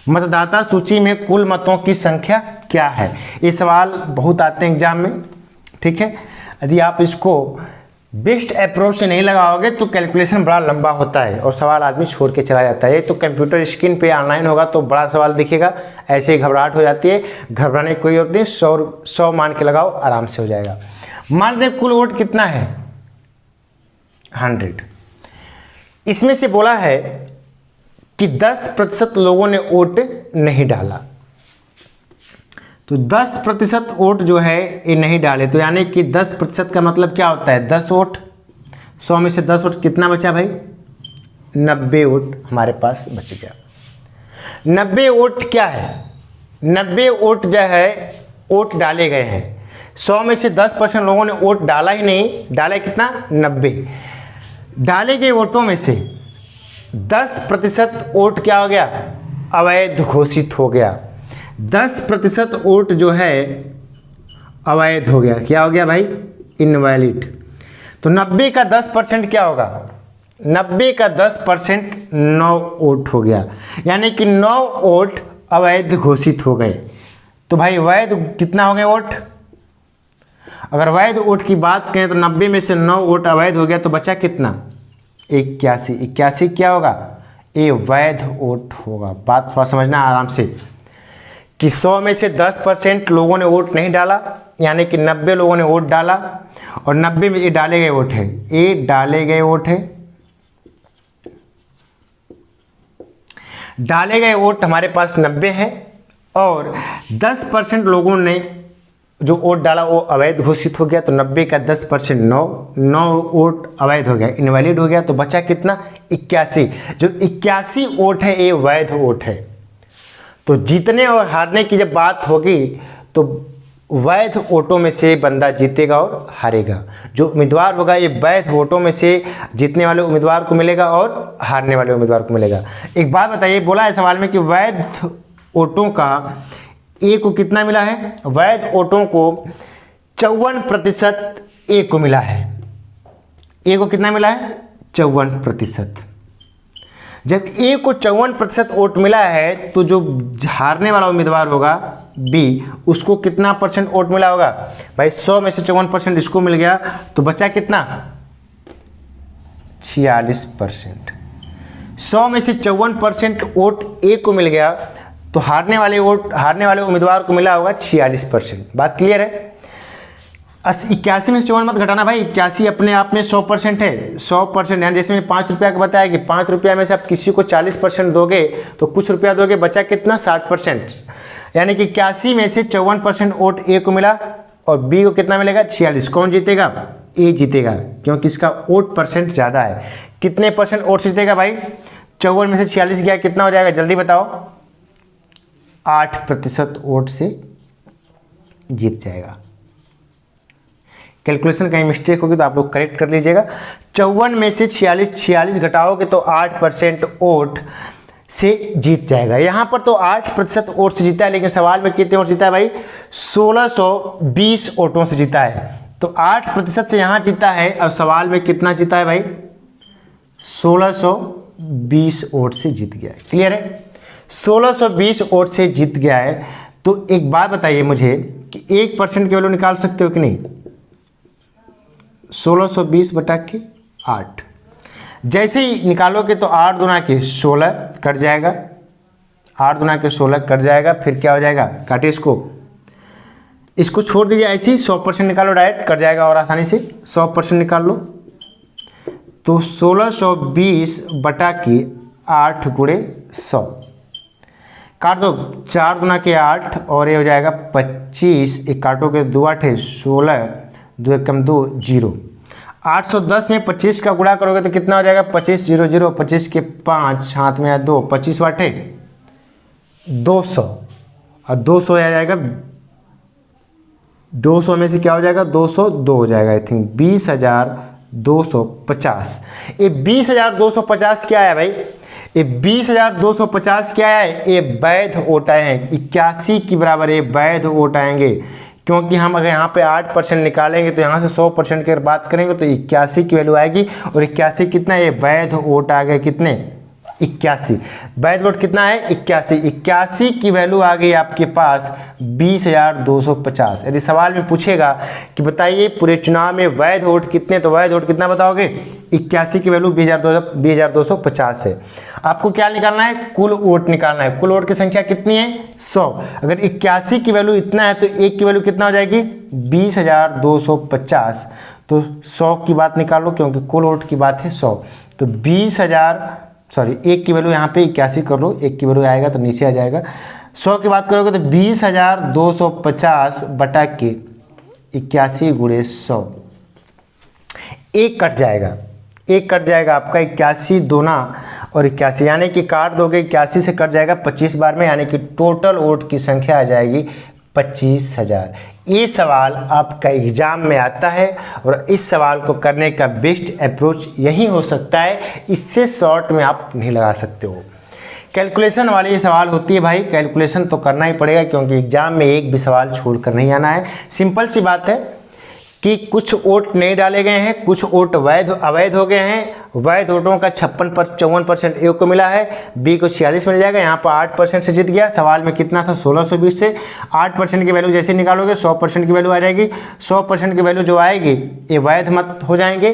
मतदाता सूची में कुल मतों की संख्या क्या है? ये सवाल बहुत आते हैं एग्जाम में, ठीक है। यदि आप इसको बेस्ट अप्रोच से नहीं लगाओगे तो कैलकुलेशन बड़ा लंबा होता है और सवाल आदमी छोड़ के चला जाता है। तो कंप्यूटर स्क्रीन पे ऑनलाइन होगा तो बड़ा सवाल दिखेगा, ऐसे ही घबराहट हो जाती है। घबराने की कोई जरूरत नहीं, 100 मान के लगाओ, आराम से हो जाएगा। मान लें कुल वोट कितना है? 100। इसमें से बोला है कि 10% लोगों ने वोट नहीं डाला, तो 10% वोट जो है ये नहीं डाले, तो यानी कि 10% का मतलब क्या होता है? 10 वोट। 100 में से 10 वोट कितना बचा भाई? 90 वोट हमारे पास बच गया। 90 वोट क्या है? 90 वोट जो है वोट डाले गए हैं। 100 में से 10% लोगों ने वोट डाला ही नहीं, डाले कितना? 90। डाले गए वोटों में से 10% वोट क्या हो गया? अवैध घोषित हो गया। 10% वोट जो है अवैध हो गया। क्या हो गया भाई? इनवैलिड। तो 90 का 10% क्या होगा? 90 का 10% 9 वोट हो गया, यानी कि 9 वोट अवैध घोषित हो गए। तो भाई वैध कितना हो गए वोट? अगर वैध वोट की बात करें तो 90 में से 9 वोट अवैध हो गया, तो बचा कितना? 81। 81 क्या होगा? ये वैध वोट होगा। बात थोड़ा समझना आराम से कि 100 में से 10% लोगों ने वोट नहीं डाला, यानी कि 90 लोगों ने वोट डाला, और 90 में ये डाले गए वोट है, ये डाले गए वोट है। डाले गए वोट हमारे पास 90 है, और 10% लोगों ने जो वोट डाला वो अवैध घोषित हो गया। तो 90 का 10% 9 वोट अवैध हो गया, इनवैलिड हो गया। तो बचा कितना? 81। जो 81 वोट है ये वैध वोट है। तो जीतने और हारने की जब बात होगी तो वैध वोटों में से बंदा जीतेगा और हारेगा। जो उम्मीदवार होगा ये वैध वोटों में से जीतने वाले उम्मीदवार को मिलेगा और हारने वाले उम्मीदवार को मिलेगा। एक बात बताइए, बोला है सवाल में कि वैध वोटों का ए को कितना मिला है? वैध वोटों को 54% ए को मिला है। ए को कितना मिला है? 54%। जब ए को 54% वोट मिला है तो जो हारने वाला उम्मीदवार होगा बी, उसको कितना परसेंट वोट मिला होगा? भाई 100 में से 54% इसको मिल गया, तो बचा कितना? 46%। 100 में से 54% वोट ए को मिल गया, तो हारने वाले उम्मीदवार को मिला होगा 46%। बात क्लियर है? 81 में से 54 मत घटाना भाई, 81 अपने आप में 100% है। 100% यानी जैसे मैंने 5 रुपया का बताया कि 5 रुपया में से आप किसी को 40% दोगे तो कुछ रुपया दोगे, बचा कितना? 60%। यानी कि 81 में से 54% वोट ए को मिला और बी को कितना मिलेगा? 46। कौन जीतेगा? ए जीतेगा, क्योंकि इसका वोट परसेंट ज़्यादा है। कितने परसेंट वोट से जीतेगा भाई? 54 में से 46 गया, कितना हो जाएगा? जल्दी बताओ। 8% वोट से जीत जाएगा। कैलकुलेशन कहीं मिस्टेक होगी तो आप लोग करेक्ट कर लीजिएगा। 54 में से 46 घटाओगे तो 8% वोट से जीत जाएगा। यहाँ पर तो 8% वोट से जीता है, लेकिन सवाल में कितने वोट जीता है भाई? 1620 वोटों से जीता है। तो 8% से यहाँ जीता है, और सवाल में कितना जीता है भाई? 1620 वोट से जीत गया है। क्लियर है? 1620 वोट से जीत गया है। तो एक बात बताइए मुझे कि 1% की वैल्यू निकाल सकते हो कि नहीं? 1620 बटा के 8 जैसे ही निकालोगे तो 8 दूना के 16 कट जाएगा, 8 दूना के 16 कट जाएगा। फिर क्या हो जाएगा? काटिए इसको छोड़ दीजिए, ऐसे ही 100% निकालो, डायरेक्ट कट जाएगा और आसानी से 100% निकाल लो। तो 1620 बटा के 8 गुणे 100 काट दो, 4 दूना के 8 और ये हो जाएगा 25। एक काटो के 2 8 16, 2 1 कम 2 0। 810 में 25 का गुणा करोगे तो कितना हो जाएगा? 25 0 0, 25 के 5 हाथ में 2, 25 वाटे 200, और 200 आ जाएगा। 200 में से क्या हो जाएगा? 202 हो जाएगा आई थिंक। 20,250। ये 20,250 क्या है भाई? ये 20,250 क्या है? ये वैध वोट आए हैं। 81 के बराबर ये वैध वोट आएंगे, क्योंकि हम अगर यहाँ पे 8% निकालेंगे तो यहाँ से 100% की बात करेंगे तो 81 की वैल्यू आएगी। और 81 कितना? ये वैध वोट आ गए। कितने? 81। वैध वोट कितना है 81। 81 की वैल्यू आ गई आपके पास 20,250। यदि सवाल में पूछेगा कि बताइए पूरे चुनाव में वैध वोट कितने, तो वैध वोट कितना बताओगे 81 की वैल्यू 20,250 है। आपको क्या निकालना है, कुल वोट निकालना है। कुल वोट की संख्या कितनी है 100। अगर 81 की वैल्यू इतना है तो एक की वैल्यू कितना हो जाएगी 20,250। तो 100 की बात निकालो क्योंकि कुल वोट की बात है 100। तो 20,000 एक की वैल्यू यहाँ पे 81 कर लो, एक की वैल्यू आएगा तो नीचे आ जाएगा। 100 की बात करोगे तो 20,250 बटा के 81 गुणे 100, एक कट जाएगा, एक कट जाएगा आपका 81 दूना और 81, यानी कि काट दोगे 81 से कट जाएगा 25 बार में, यानी कि टोटल वोट की संख्या आ जाएगी 25,000। ये सवाल आपका एग्जाम में आता है और इस सवाल को करने का बेस्ट अप्रोच यही हो सकता है, इससे शॉर्ट में आप नहीं लगा सकते हो। कैलकुलेशन वाली ये सवाल होती है भाई, कैलकुलेशन तो करना ही पड़ेगा क्योंकि एग्जाम में एक भी सवाल छोड़कर नहीं आना है। सिंपल सी बात है कि कुछ वोट नहीं डाले गए हैं, कुछ वोट अवैध हो गए हैं। वैध वोटों का 54% ए को मिला है, बी को 46 मिल जाएगा। यहाँ पर 8% से जीत गया। सवाल में कितना था 1620 से 8% की वैल्यू जैसे निकालोगे 100% की वैल्यू आ जाएगी। 100% की वैल्यू जो आएगी ये वैध मत हो जाएंगे,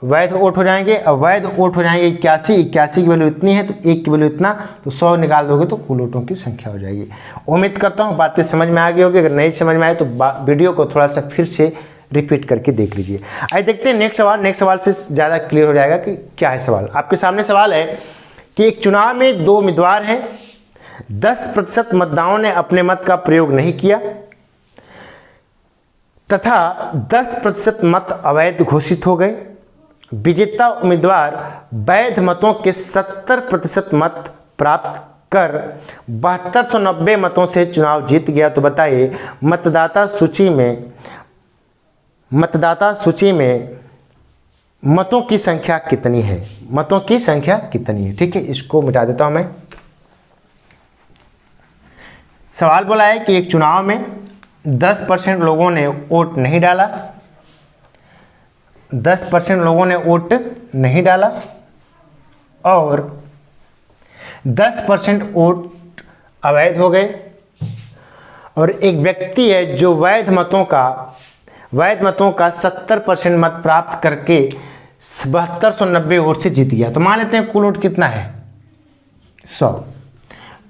वैध वोट हो जाएंगे। अवैध वोट हो जाएंगे 81 की वैल्यू इतनी है तो एक की वैल्यू इतना, तो 100 निकाल दोगे तो कुल वोटों की संख्या हो जाएगी। उम्मीद करता हूँ बातें समझ में आ गई होगी। अगर नहीं समझ में आए तो वीडियो को थोड़ा सा फिर से रिपीट करके देख लीजिए। आइए देखते हैं नेक्स्ट सवाल। नेक्स्ट सवाल से ज़्यादा क्लियर हो जाएगा कि क्या है सवाल। आपके सामने सवाल है कि एक चुनाव में 2 उम्मीदवार हैं, 10% मतदाताओं ने अपने मत का प्रयोग नहीं किया तथा 10% मत अवैध घोषित हो गए। विजेता उम्मीदवार वैध मतों के 70% मत प्राप्त कर 7290 मतों से चुनाव जीत गया। तो बताइए मतदाता सूची में मतों की संख्या कितनी है, मतों की संख्या कितनी है। ठीक है, इसको मिटा देता हूं मैं। सवाल बोला है कि एक चुनाव में 10% लोगों ने वोट नहीं डाला, 10% लोगों ने वोट नहीं डाला और 10% वोट अवैध हो गए, और एक व्यक्ति है जो वैध मतों का 70% मत प्राप्त करके 7290 वोट से जीत गया। तो मान लेते हैं कुल वोट कितना है 100।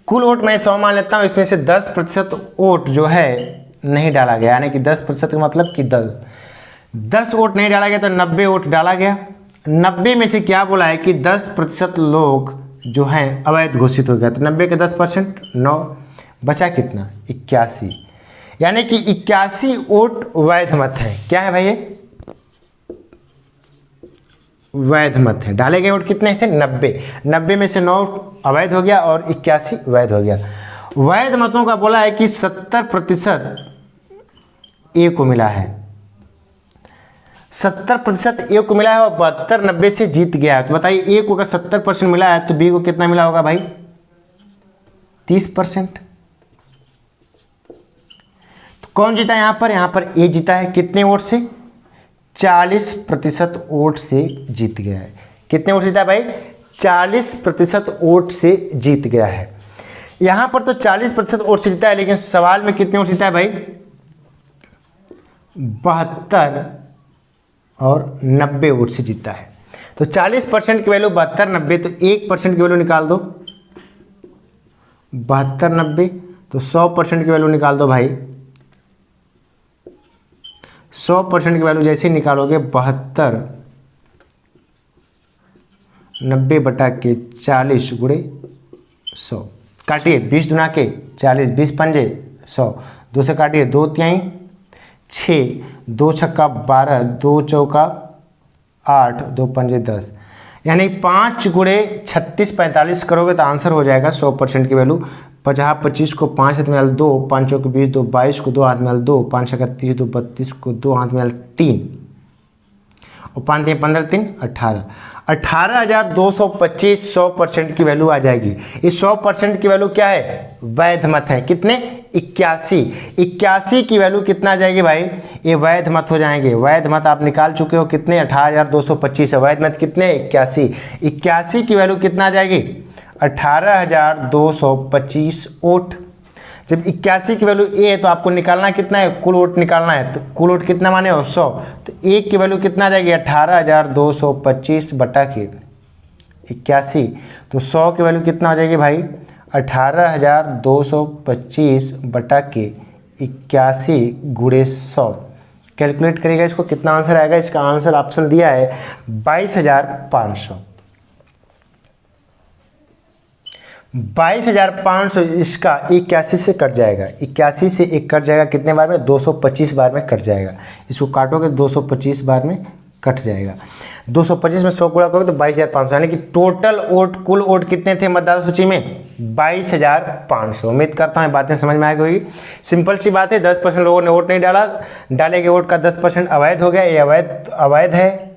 कुल वोट मैं 100 मान लेता हूँ, इसमें से 10% वोट जो है नहीं डाला गया, यानी कि 10% का मतलब कि 10 वोट नहीं डाला गया तो 90 वोट डाला गया। 90 में से क्या बोला है कि 10% लोग जो हैं अवैध घोषित हो गया, तो 90 के 10% 9, बचा कितना 81, यानी कि 81 वोट वैध मत है। क्या है भाई ये वैध मत है। डाले गए वोट कितने थे 90 में से 9 अवैध हो गया और 81 वैध हो गया। वैध मतों का बोला है कि 70% ए को मिला है, 70% ए को मिला है और 7290 से जीत गया है। तो बताइए ए को अगर 70% मिला है तो बी को कितना मिला होगा भाई 30%। तो कौन जीता यहाँ पर ए जीता है। कितने वोट से 40% वोट से जीत गया है। कितने वोट जीता है भाई 40% वोट से जीत गया है। यहाँ पर तो 40% वोट से जीता है, लेकिन सवाल में कितने वोट जीता है भाई 72 और 90 वोट से जीता है। तो 40% की वैल्यू 72 90, तो 1% की वैल्यू निकाल दो 72 90, तो 100% की वैल्यू निकाल दो भाई। 100% की वैल्यू जैसे ही निकालोगे 72 90 बटा के 40 गुणे 100, काटिए 20 दुना के 40, 20 पंजे 100, 2 से काटिए 2 तिहाई 6, 2 छक्का 12, 2 चौका 8, 2 पंजे 10, यानी 5 गुणे 36 45 करोगे तो आंसर हो जाएगा 100% की वैल्यू। 50 25 को 5 हाथ में डाल 2, 5 चौके 20, 2 22 को 2 हाथ में डाल 2, 5 छक्का 30, 2 32 को 2 हाथ में डाल 3 और 5 3 15 3 18, 18,225 100% की वैल्यू आ जाएगी। इस 100% की वैल्यू क्या है वैध मत है। कितने 81 की वैल्यू कितना आ जाएगी भाई ये वैध मत हो जाएंगे। वैध मत आप निकाल चुके हो कितने 18,225 है, वैध मत कितने 81 की वैल्यू कितना आ जाएगी 18,225 वोट। जब 81 की वैल्यू ए है तो आपको निकालना कितना है, कुल वोट निकालना है। तो कुल वोट कितना माने हो 100, तो ए की वैल्यू कितना आ जाएगी 18,225 बटा के 81, तो 100 की वैल्यू कितना हो जाएगी भाई 18,225 बटा के 81 गुणे 100। कैलकुलेट करिएगा इसको, कितना आंसर आएगा। इसका आंसर ऑप्शन दिया है 22,500। 22,500 इसका 81 से कट जाएगा, 81 से 1 कट जाएगा, कितने बार में 225 बार में कट जाएगा। इसको काटोगे 225 बार में कट जाएगा। 225 में 100 गुणा करोगे तो 22,500, यानी कि टोटल वोट, कुल वोट कितने थे मतदाता सूची में 22,500। उम्मीद करता हूँ बातें समझ में आ गई होगी। सिंपल सी बात है, 10% लोगों ने वोट नहीं डाला, डाले गए वोट का 10% अवैध हो गया। ये अवैध है,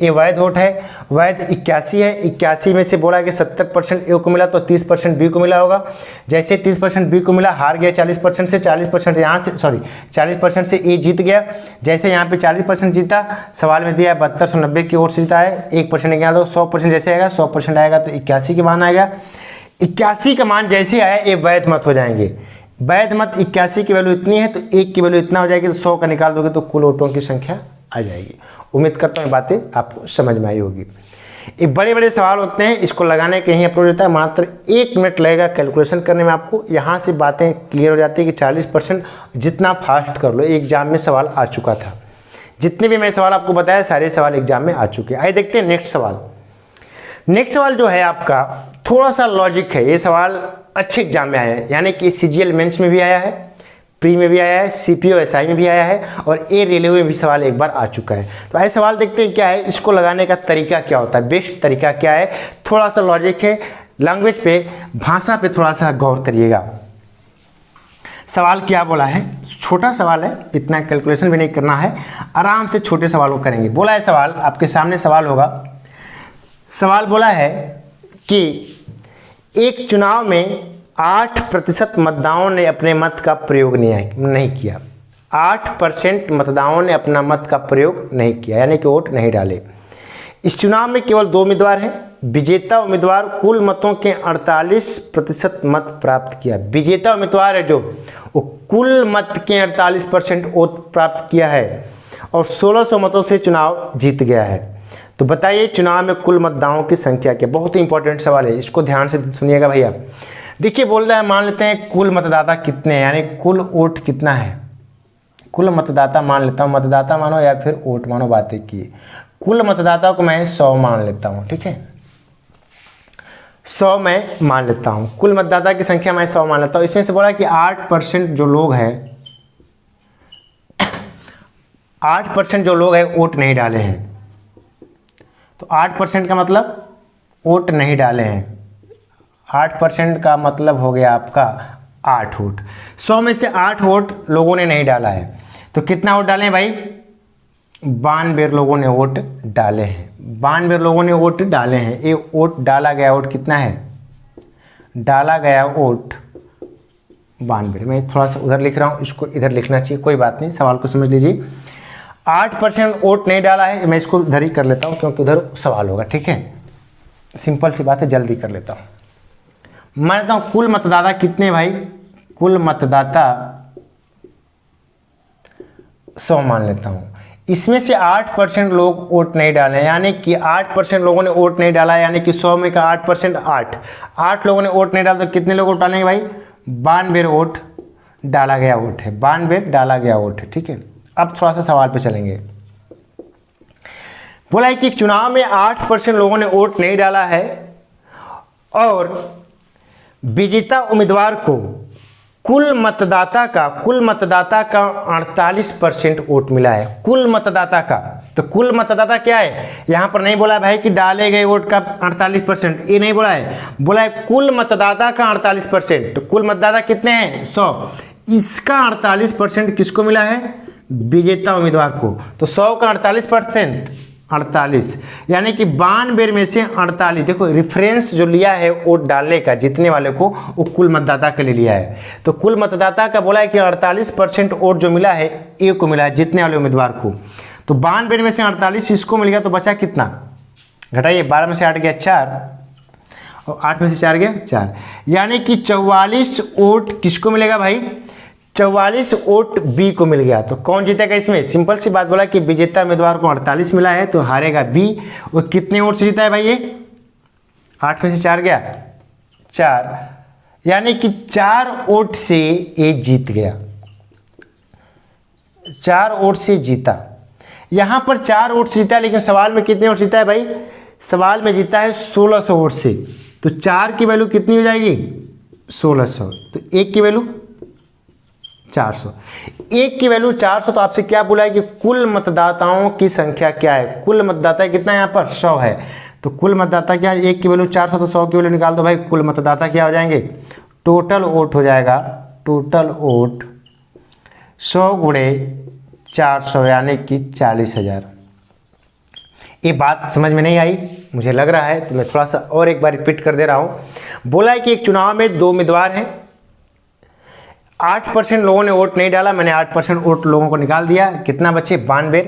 ये वैध वोट है। वैध 81 है, 81 में से बोला कि 70% ए को मिला तो 30% बी को मिला होगा। जैसे 30% बी को मिला, हार गया 40% से, 40% यहाँ से 40% से ए जीत गया। जैसे यहाँ पे 40% जीता, सवाल में दिया 7290 की वोट से जीता है, 1% निकाल दो, 100% जैसे आएगा 100% आएगा तो 81 के मान आएगा। 81 का मान जैसे आया ये वैध मत हो जाएंगे। वैध मत 81 की वैल्यू इतनी है तो 1 की वैल्यू इतना हो जाएगी, तो 100 का निकाल दोगे तो कुल वोटों की संख्या आ जाएगी। उम्मीद करता हूँ बातें आपको समझ में आई होगी। ये बड़े बड़े सवाल होते हैं, इसको लगाने के ही अप्रोच होता है। मात्र 1 मिनट लगेगा कैलकुलेशन करने में आपको। यहाँ से बातें क्लियर हो जाती है कि 40% जितना फास्ट कर लो। एग्जाम में सवाल आ चुका था, जितने भी मैं सवाल आपको बताया सारे सवाल एग्जाम में आ चुके हैं। आइए देखते हैं नेक्स्ट सवाल। नेक्स्ट सवाल जो है आपका थोड़ा सा लॉजिक है। ये सवाल अच्छे एग्जाम में आया है, यानी कि CGL मेंस में भी आया है, प्री में भी आया है, CPO SI में भी आया है और ए रेलवे में भी सवाल एक बार आ चुका है। तो ऐसे सवाल देखते हैं क्या है, इसको लगाने का तरीका क्या होता है, बेस्ट तरीका क्या है। थोड़ा सा लॉजिक है, लैंग्वेज पे, भाषा पे थोड़ा सा गौर करिएगा। सवाल क्या बोला है, छोटा सवाल है, इतना कैलकुलेशन भी नहीं करना है, आराम से छोटे सवाल को करेंगे। बोला है सवाल, आपके सामने सवाल होगा। सवाल बोला है कि एक चुनाव में 8% मतदाताओं ने अपने मत का प्रयोग नहीं किया। 8% मतदाताओं ने अपना मत का प्रयोग नहीं किया, यानी कि वोट नहीं डाले। इस चुनाव में केवल 2 उम्मीदवार हैं। विजेता उम्मीदवार कुल मतों के 48% मत प्राप्त किया। विजेता उम्मीदवार है जो वो कुल मत के 48% वोट प्राप्त किया है और 1600 मतों से चुनाव जीत गया है। तो बताइए चुनाव में कुल मतदाताओं की संख्या क्या। बहुत ही इंपॉर्टेंट सवाल है, इसको ध्यान से सुनिएगा भैया। देखिए बोल रहा है, मान लेते हैं कुल मतदाता कितने हैं, यानी कुल वोट कितना है। कुल मतदाता मान लेता हूँ, मतदाता मानो या फिर वोट मानो, बातें की। कुल मतदाता को मैं 100 मान लेता हूँ, ठीक है, 100 मैं मान लेता हूँ। कुल मतदाता की संख्या मैं 100 मान लेता हूँ। इसमें से बोला कि 8% जो लोग हैं 8% जो लोग हैं वोट नहीं डाले हैं। तो 8% का मतलब वोट नहीं डाले हैं। 8% का मतलब हो गया आपका 8 वोट। 100 में से 8 वोट लोगों ने नहीं डाला है, तो कितना वोट डाले हैं भाई, 92 लोगों ने वोट डाले हैं। 92 लोगों ने वोट डाले हैं। ये वोट डाला गया वोट कितना है, डाला गया वोट 92। मैं थोड़ा सा उधर लिख रहा हूँ, इसको इधर लिखना चाहिए, कोई बात नहीं, सवाल को समझ लीजिए। 8% वोट नहीं डाला है, मैं इसको उधर ही कर लेता हूँ क्योंकि उधर सवाल होगा, ठीक है। सिंपल सी बात है, जल्दी कर लेता हूँ। मान लेता हूँ कुल मतदाता कितने भाई, कुल मतदाता 100 मान लेता हूँ। इसमें से 8% लोग वोट नहीं डाले, यानी कि 8% लोगों ने वोट नहीं डाला, यानी कि 100 में का 8% 8 लोगों ने वोट नहीं डाला, तो कितने लोग वोट डालेंगे भाई, 92 वोट डाला गया वोट है, 92 डाला गया वोट है, ठीक है। अब थोड़ा सा सवाल पे चलेंगे। बोला है कि चुनाव में 8% लोगों ने वोट नहीं डाला है और विजेता उम्मीदवार को कुल मतदाता का 48% वोट मिला है। कुल मतदाता का, तो कुल मतदाता क्या है, यहाँ पर नहीं बोला भाई कि डाले गए वोट का 48%, ये नहीं बोला है, बोला है कुल मतदाता का 48%। तो कुल मतदाता कितने हैं, 100, इसका 48% किसको मिला है, विजेता उम्मीदवार को। तो 100 का 48%, 48, यानी कि 92 में से 48। देखो रेफरेंस जो लिया है वोट डालने का जीतने वाले को, वो कुल मतदाता के लिए लिया है। तो कुल मतदाता का बोला है कि 48% वोट जो मिला है ए को मिला है, जीतने वाले उम्मीदवार को। तो 92 में से 48 इसको मिल गया, तो बचा कितना, घटाइए, 12 में से 8 गया 4 और 8 में से 4 गया 4, यानी कि 44 वोट किसको मिलेगा भाई? 44 वोट बी को मिल गया। तो कौन जीतेगा इसमें? सिंपल सी बात बोला कि विजेता उम्मीदवार को 48 मिला है तो हारेगा बी। वो कितने वोट से जीता है भाई? ये 8 में से 4 गया 4, यानी कि 4 वोट से ये जीत गया, 4 वोट से जीता। यहाँ पर 4 वोट से जीता है, लेकिन सवाल में कितने वोट जीता है भाई? सवाल में जीता है 1600 वोट से। तो 4 की वैल्यू कितनी हो जाएगी? 1600। तो 1 की वैल्यू 400, 1 की वैल्यू 400। तो आपसे क्या बोला है कि कुल मतदाताओं की संख्या क्या है? कुल मतदाता कितना है यहाँ पर? 100 है। तो कुल मतदाता क्या है? 1 की वैल्यू 400, तो 100 की वैल्यू निकाल दो भाई। कुल मतदाता क्या हो जाएंगे? टोटल वोट हो जाएगा, टोटल वोट 100 गुणे 400 यानी कि 40,000। ये बात समझ में नहीं आई मुझे लग रहा है, तो मैं थोड़ा सा और एक बार रिपीट कर दे रहा हूँ। बोला है कि एक चुनाव में 2 उम्मीदवार हैं, 8% लोगों ने वोट नहीं डाला, मैंने 8% वोट लोगों को निकाल दिया, कितना बचे? 92।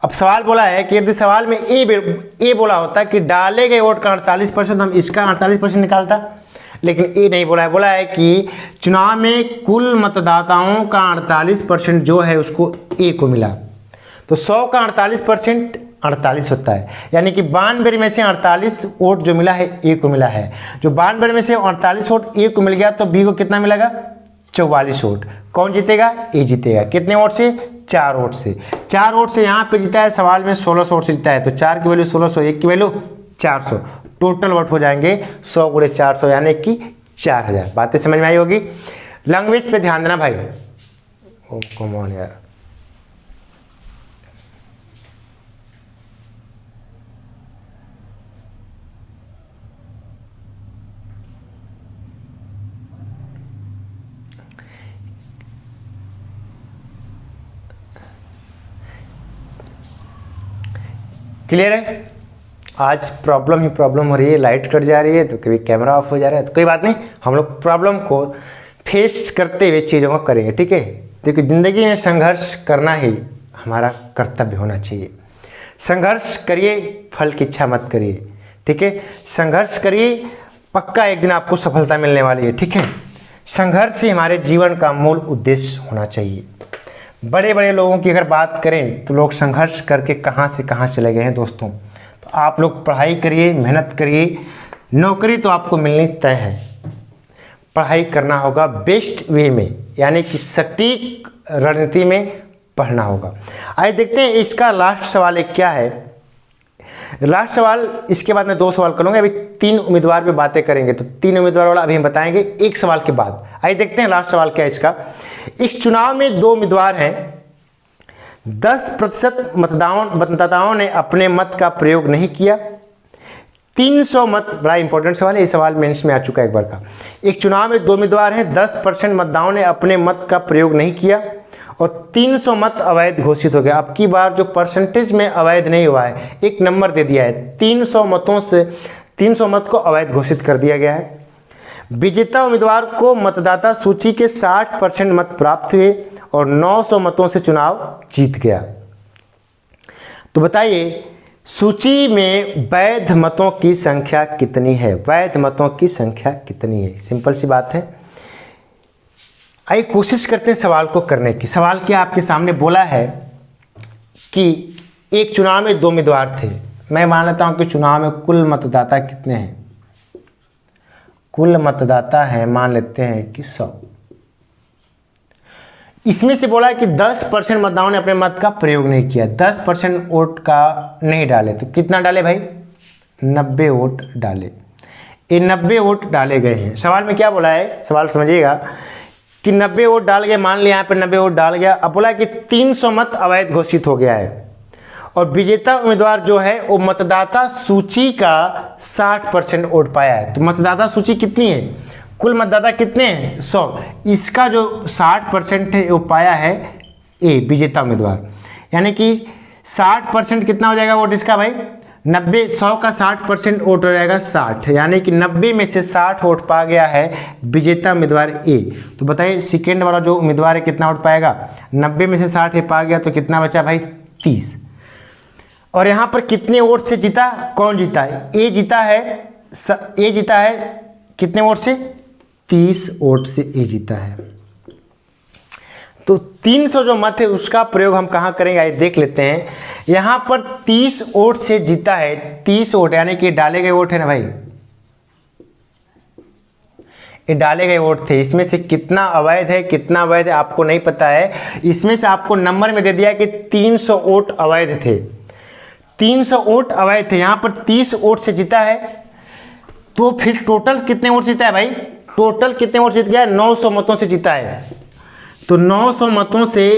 अब सवाल बोला है कि यदि सवाल में ए बोला होता कि डाले गए वोट का 48%, हम इसका 48% निकालता, लेकिन ये नहीं बोला है। बोला है कि चुनाव में कुल मतदाताओं का 48% जो है उसको ए को मिला। तो 100 का 48% 48 होता है, यानी कि 92 में से 48 वोट जो मिला है ए को मिला है। जो 92 में से 48 वोट ए को मिल गया तो बी को कितना मिलेगा? 44 वोट। कौन जीतेगा? ए जीतेगा। कितने वोट से? 4 वोट से। 4 वोट से यहाँ पे जीता है, सवाल में 1600 वोट से जीता है। तो 4 की वैल्यू 1600, 1 की वैल्यू 400, टोटल वोट हो जाएंगे 100 गुणे 400 यानी कि 4000। बातें समझ में आई होगी। लैंग्वेज पे ध्यान देना भाई। ओ कम ऑन यार, क्लियर है? आज प्रॉब्लम ही प्रॉब्लम हो रही है, लाइट कट जा रही है तो कभी कैमरा ऑफ हो जा रहा है, तो कोई बात नहीं, हम लोग प्रॉब्लम को फेस करते हुए चीज़ों को करेंगे, ठीक है? क्योंकि ज़िंदगी में संघर्ष करना ही हमारा कर्तव्य होना चाहिए। संघर्ष करिए, फल की इच्छा मत करिए, ठीक है? संघर्ष करिए, पक्का एक दिन आपको सफलता मिलने वाली है, ठीक है? संघर्ष ही हमारे जीवन का मूल उद्देश्य होना चाहिए। बड़े बड़े लोगों की अगर बात करें तो लोग संघर्ष करके कहाँ से कहाँ चले गए हैं दोस्तों। तो आप लोग पढ़ाई करिए, मेहनत करिए, नौकरी तो आपको मिलनी तय है। पढ़ाई करना होगा बेस्ट वे में, यानी कि सटीक रणनीति में पढ़ना होगा। आइए देखते हैं इसका लास्ट सवाल एक क्या है। लास्ट सवाल, इसके बाद मैं 2 सवाल करूँगा। अभी 3 उम्मीदवार पे बातें करेंगे, तो 3 उम्मीदवार वाला अभी हम बताएंगे एक सवाल के बाद। आइए देखते हैं लास्ट सवाल क्या है इसका। इस चुनाव में 2 उम्मीदवार हैं, 10% मतदाताओं ने अपने मत का प्रयोग नहीं किया, 300 मत, बड़ा इंपॉर्टेंट सवाल है, ये सवाल मेंस में आ चुका है एक बार का। एक चुनाव में 2 उम्मीदवार हैं, 10% मतदाताओं ने अपने मत का प्रयोग नहीं किया और 300 मत अवैध घोषित हो गया। अब की बार जो परसेंटेज में अवैध नहीं हुआ है, एक नंबर दे दिया है, 300 मतों से 300 मत को अवैध घोषित कर दिया गया है। विजेता उम्मीदवार को मतदाता सूची के 60% मत प्राप्त हुए और 900 मतों से चुनाव जीत गया। तो बताइए सूची में वैध मतों की संख्या कितनी है? वैध मतों की संख्या कितनी है? सिंपल सी बात है। आइए कोशिश करते हैं सवाल को करने की। सवाल क्या आपके सामने बोला है कि एक चुनाव में 2 उम्मीदवार थे। मैं मान लेता हूं कि चुनाव में कुल मतदाता कितने हैं? कुल मतदाता है, मान लेते हैं कि 100। इसमें से बोला है कि 10% मतदाताओं ने अपने मत का प्रयोग नहीं किया, 10% वोट का नहीं डाले। तो कितना डाले भाई? 90 वोट डाले। ये 90 वोट डाले गए हैं। सवाल में क्या बोला है, सवाल समझिएगा कि 90 वोट डाल गए, मान लिया यहाँ पे 90 वोट डाल गया। अब बोला कि 300 मत अवैध घोषित हो गया है और विजेता उम्मीदवार जो है वो मतदाता सूची का 60% वोट पाया है। तो मतदाता सूची कितनी है? कुल मतदाता कितने हैं? 100। इसका जो 60% है वो पाया है ए, विजेता उम्मीदवार, यानी कि 60% कितना हो जाएगा वोट इसका भाई? 90, 100 का 60% वोट हो जाएगा 60, यानी कि 90 में से 60 वोट पा गया है विजेता उम्मीदवार ए। तो बताइए सेकेंड वाला जो उम्मीदवार है कितना वोट पाएगा? 90 में से 60 पा गया तो कितना बचा भाई? 30। और यहाँ पर कितने वोट से जीता? कौन जीता है? ए जीता है ए जीता है कितने वोट से? 30 वोट से ए जीता है। तो 300 जो मत है उसका प्रयोग हम कहाँ करेंगे आइए देख लेते हैं। यहाँ पर 30 वोट से जीता है, 30 वोट यानी कि डाले गए वोट है ना भाई, ये डाले गए वोट थे। इसमें से कितना अवैध है कितना अवैध है आपको नहीं पता है। इसमें से आपको नंबर में दे दिया कि 300 वोट अवैध थे, 300 वोट अवैध थे। यहाँ पर 30 वोट से जीता है, तो फिर टोटल कितने वोट जीता है भाई? टोटल कितने वोट जीत गया? 900 मतों से जीता है। तो 900 मतों से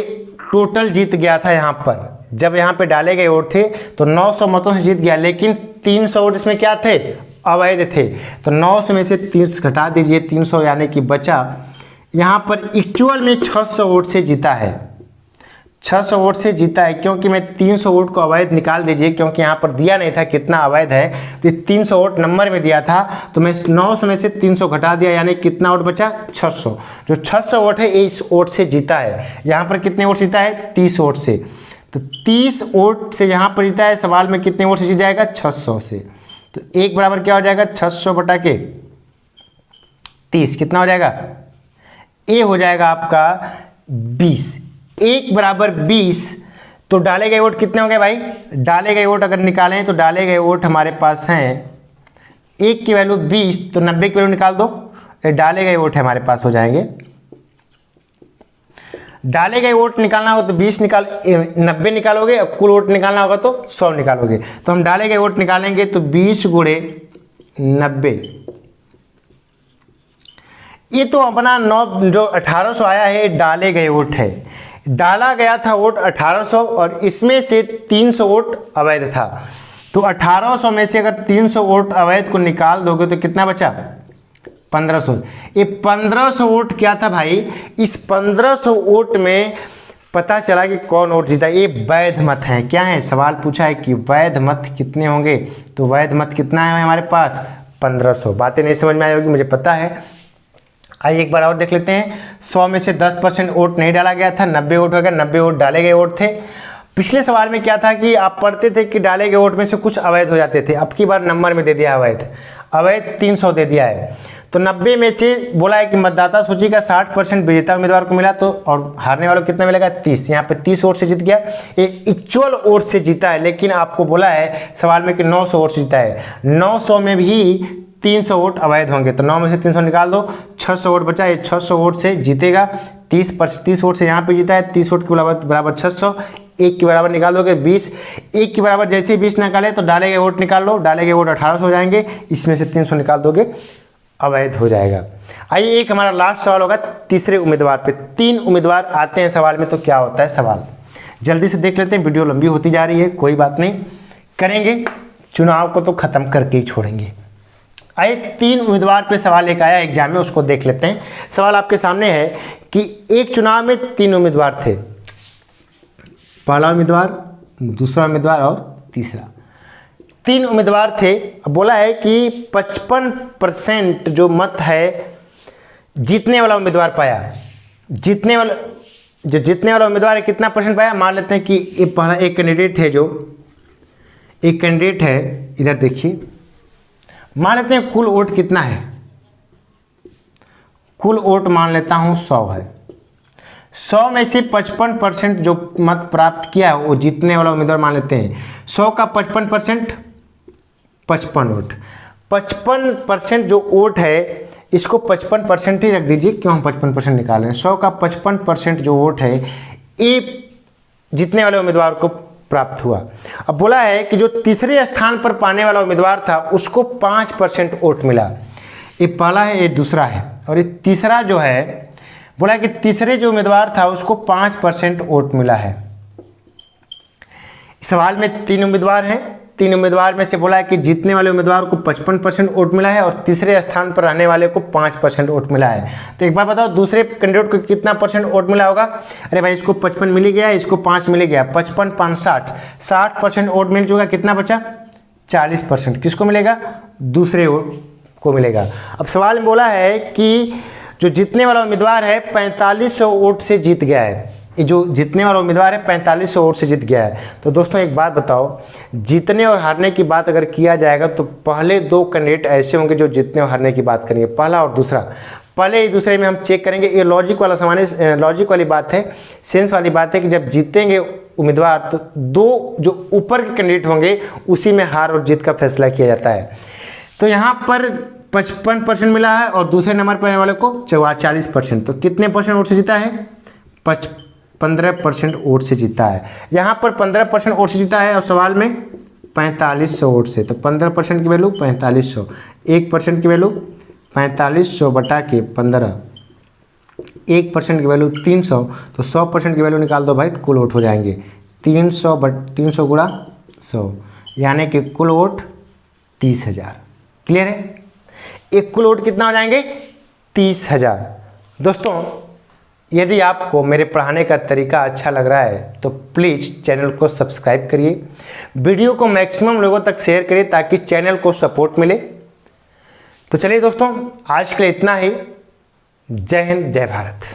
टोटल जीत गया था। यहाँ पर जब यहाँ पे डाले गए वोट थे तो 900 मतों से जीत गया, लेकिन 300 वोट इसमें क्या थे? अवैध थे। तो 900 में से 30 घटा दीजिए, 300 यानी कि बचा। यहाँ पर एक्चुअल में 600 वोट से जीता है, 600 वोट से जीता है, क्योंकि मैं 300 वोट को अवैध निकाल दीजिए, क्योंकि यहाँ पर दिया नहीं था कितना अवैध है। तो 300 वोट नंबर में दिया था, तो मैं 900 में से 300 घटा दिया, यानी कितना वोट बचा? 600। जो 600 वोट है इस वोट से जीता है। यहाँ पर कितने वोट जीता है? 30 वोट से। तो 30 वोट से यहाँ पर जीता है, सवाल में कितने वोट से जीत जाएगा? 600 से। तो एक बराबर क्या हो जाएगा? 600 बटा के 30 कितना हो जाएगा? ए हो जाएगा आपका 20। एक बराबर 20। तो डाले गए वोट कितने हो गए भाई? डाले गए वोट अगर निकालें तो डाले गए वोट हमारे पास हैं, एक की वैल्यू 20, तो 90 की वैल्यू निकाल दो। डाले गए वोट हमारे पास हो जाएंगे, डाले गए वोट निकालना होगा तो 20 90 निकालोगे, और कुल वोट निकालना होगा तो 100 निकालोगे। तो हम डाले गए वोट निकालेंगे तो 20 गुणे 90, ये तो अपना 9 जो 1800 आया है डाले गए वोट है। डाला गया था वोट 1800 और इसमें से 300 वोट अवैध था। तो 1800 में से अगर 300 वोट अवैध को निकाल दोगे तो कितना बचा? 1500। ये 1500 वोट क्या था भाई? इस 1500 वोट में पता चला कि कौन वोट जीता। ये वैध मत हैं। क्या है? सवाल पूछा है कि वैध मत कितने होंगे, तो वैध मत कितना है हमारे पास? 1500। बातें नहीं समझ में आई होगी, मुझे पता है। आइए एक बार और देख लेते हैं। 100 में से 10% वोट नहीं डाला गया था, 90 वोट हो गया, 90 वोट डाले गए वोट थे। पिछले सवाल में क्या था कि आप पढ़ते थे कि डाले गए वोट में से कुछ अवैध हो जाते थे, अब की बार नंबर में दे दिया अवैध 300 दे दिया है। तो 90 में से बोला है कि मतदाता सूची का 60% विजेता उम्मीदवार को मिला, तो और हारने वालों को कितना मिलेगा? 30। यहाँ पे 30 वोट से जीत गया, ये एक्चुअल वोट से जीता है, लेकिन आपको बोला है सवाल में कि 900 वोट से जीता है। 900 में भी 300 वोट अवैध होंगे, तो 9 में से 300 निकाल दो, 600 वोट बचा। ये 600 वोट से जीतेगा, 30 वोट से यहाँ पे जीता है, 30 वोट के बराबर 600। एक के बराबर निकाल दोगे 20, एक के बराबर जैसे ही 20 निकाले तो डाले गए वोट निकाल लो, डाले गए वोट 1800 हो जाएंगे, इसमें से 300 निकाल दोगे, अवैध हो जाएगा। आइए एक हमारा लास्ट सवाल होगा तीसरे उम्मीदवार पे। 3 उम्मीदवार आते हैं सवाल में, तो क्या होता है सवाल? जल्दी से देख लेते हैं, वीडियो लंबी होती जा रही है, कोई बात नहीं, करेंगे चुनाव को तो ख़त्म करके ही छोड़ेंगे। आइए 3 उम्मीदवार पे सवाल एक आया एग्जाम में, उसको देख लेते हैं। सवाल आपके सामने है कि एक चुनाव में 3 उम्मीदवार थे, पहला उम्मीदवार, दूसरा उम्मीदवार और तीसरा। 3 उम्मीदवार थे। बोला है कि 55% जो मत है जीतने वाला उम्मीदवार पाया। जीतने वाला उम्मीदवार है कितना परसेंट पाया? मान लेते हैं कि ये पहला एक कैंडिडेट है, एक कैंडिडेट है, इधर देखिए, मान लेते हैं कुल वोट कितना है? कुल वोट मान लेता हूँ 100 है। 100 में से 55% जो मत प्राप्त किया है वो जीतने वाला उम्मीदवार मान लेते हैं। 100 का 55% 55 वोट। 55% जो वोट है इसको 55% ही रख दीजिए, क्यों हम 55% निकालें। 100 का 55% जो वोट है ये जीतने वाले उम्मीदवार को प्राप्त हुआ। अब बोला है कि जो तीसरे स्थान पर पाने वाला उम्मीदवार था उसको 5% वोट मिला। ये पहला है, ये दूसरा है, और ये तीसरा जो है बोला कि तीसरे जो उम्मीदवार था उसको 5% वोट मिला है। सवाल में 3 उम्मीदवार हैं, 3 उम्मीदवार में से बोला है कि जीतने वाले उम्मीदवार को 55% वोट मिला है और तीसरे स्थान पर रहने वाले को 5% वोट मिला है। तो एक बार बताओ दूसरे कैंडिडेट को कितना परसेंट वोट मिला होगा? अरे भाई इसको 55 मिल गया, इसको 5 मिल गया, 55 5 60, 60% वोट मिल चुका, कितना बचा? 40%। किसको मिलेगा? दूसरे को मिलेगा। अब सवाल में बोला है कि जो जीतने वाला उम्मीदवार है 4500 वोट से जीत गया है। ये जो जीतने वाला उम्मीदवार है 4500 वोट से जीत गया है। तो दोस्तों एक बात बताओ, जीतने और हारने की बात अगर किया जाएगा तो पहले दो कैंडिडेट ऐसे होंगे जो जीतने और हारने की बात करेंगे, पहला और दूसरा। पहले एक दूसरे में हम चेक करेंगे, ये लॉजिक वाला सवाल है, लॉजिक वाली बात है, सेंस वाली बात है कि जब जीतेंगे उम्मीदवार तो दो जो ऊपर के कैंडिडेट होंगे उसी में हार और जीत का फैसला किया जाता है। तो यहाँ पर 55% मिला है और दूसरे नंबर पर वाले को 40%। तो कितने परसेंट वोट से जीता है? 15% वोट से जीता है। यहाँ पर 15% वोट से जीता है और सवाल में 4500 वोट से। तो 15% की वैल्यू 4500, 1% की वैल्यू 4500 बटा के 15, 1% की वैल्यू 300। तो 100% की वैल्यू निकाल दो भाई, कुल वोट हो जाएंगे 300 गुणा 100, यानी कि कुल वोट 30,000। क्लियर है? एक कुल वोट कितना हो जाएंगे? 30,000। दोस्तों यदि आपको मेरे पढ़ाने का तरीका अच्छा लग रहा है तो प्लीज़ चैनल को सब्सक्राइब करिए, वीडियो को मैक्सिमम लोगों तक शेयर करिए ताकि चैनल को सपोर्ट मिले। तो चलिए दोस्तों, आज के लिए इतना ही। जय हिंद, जय भारत।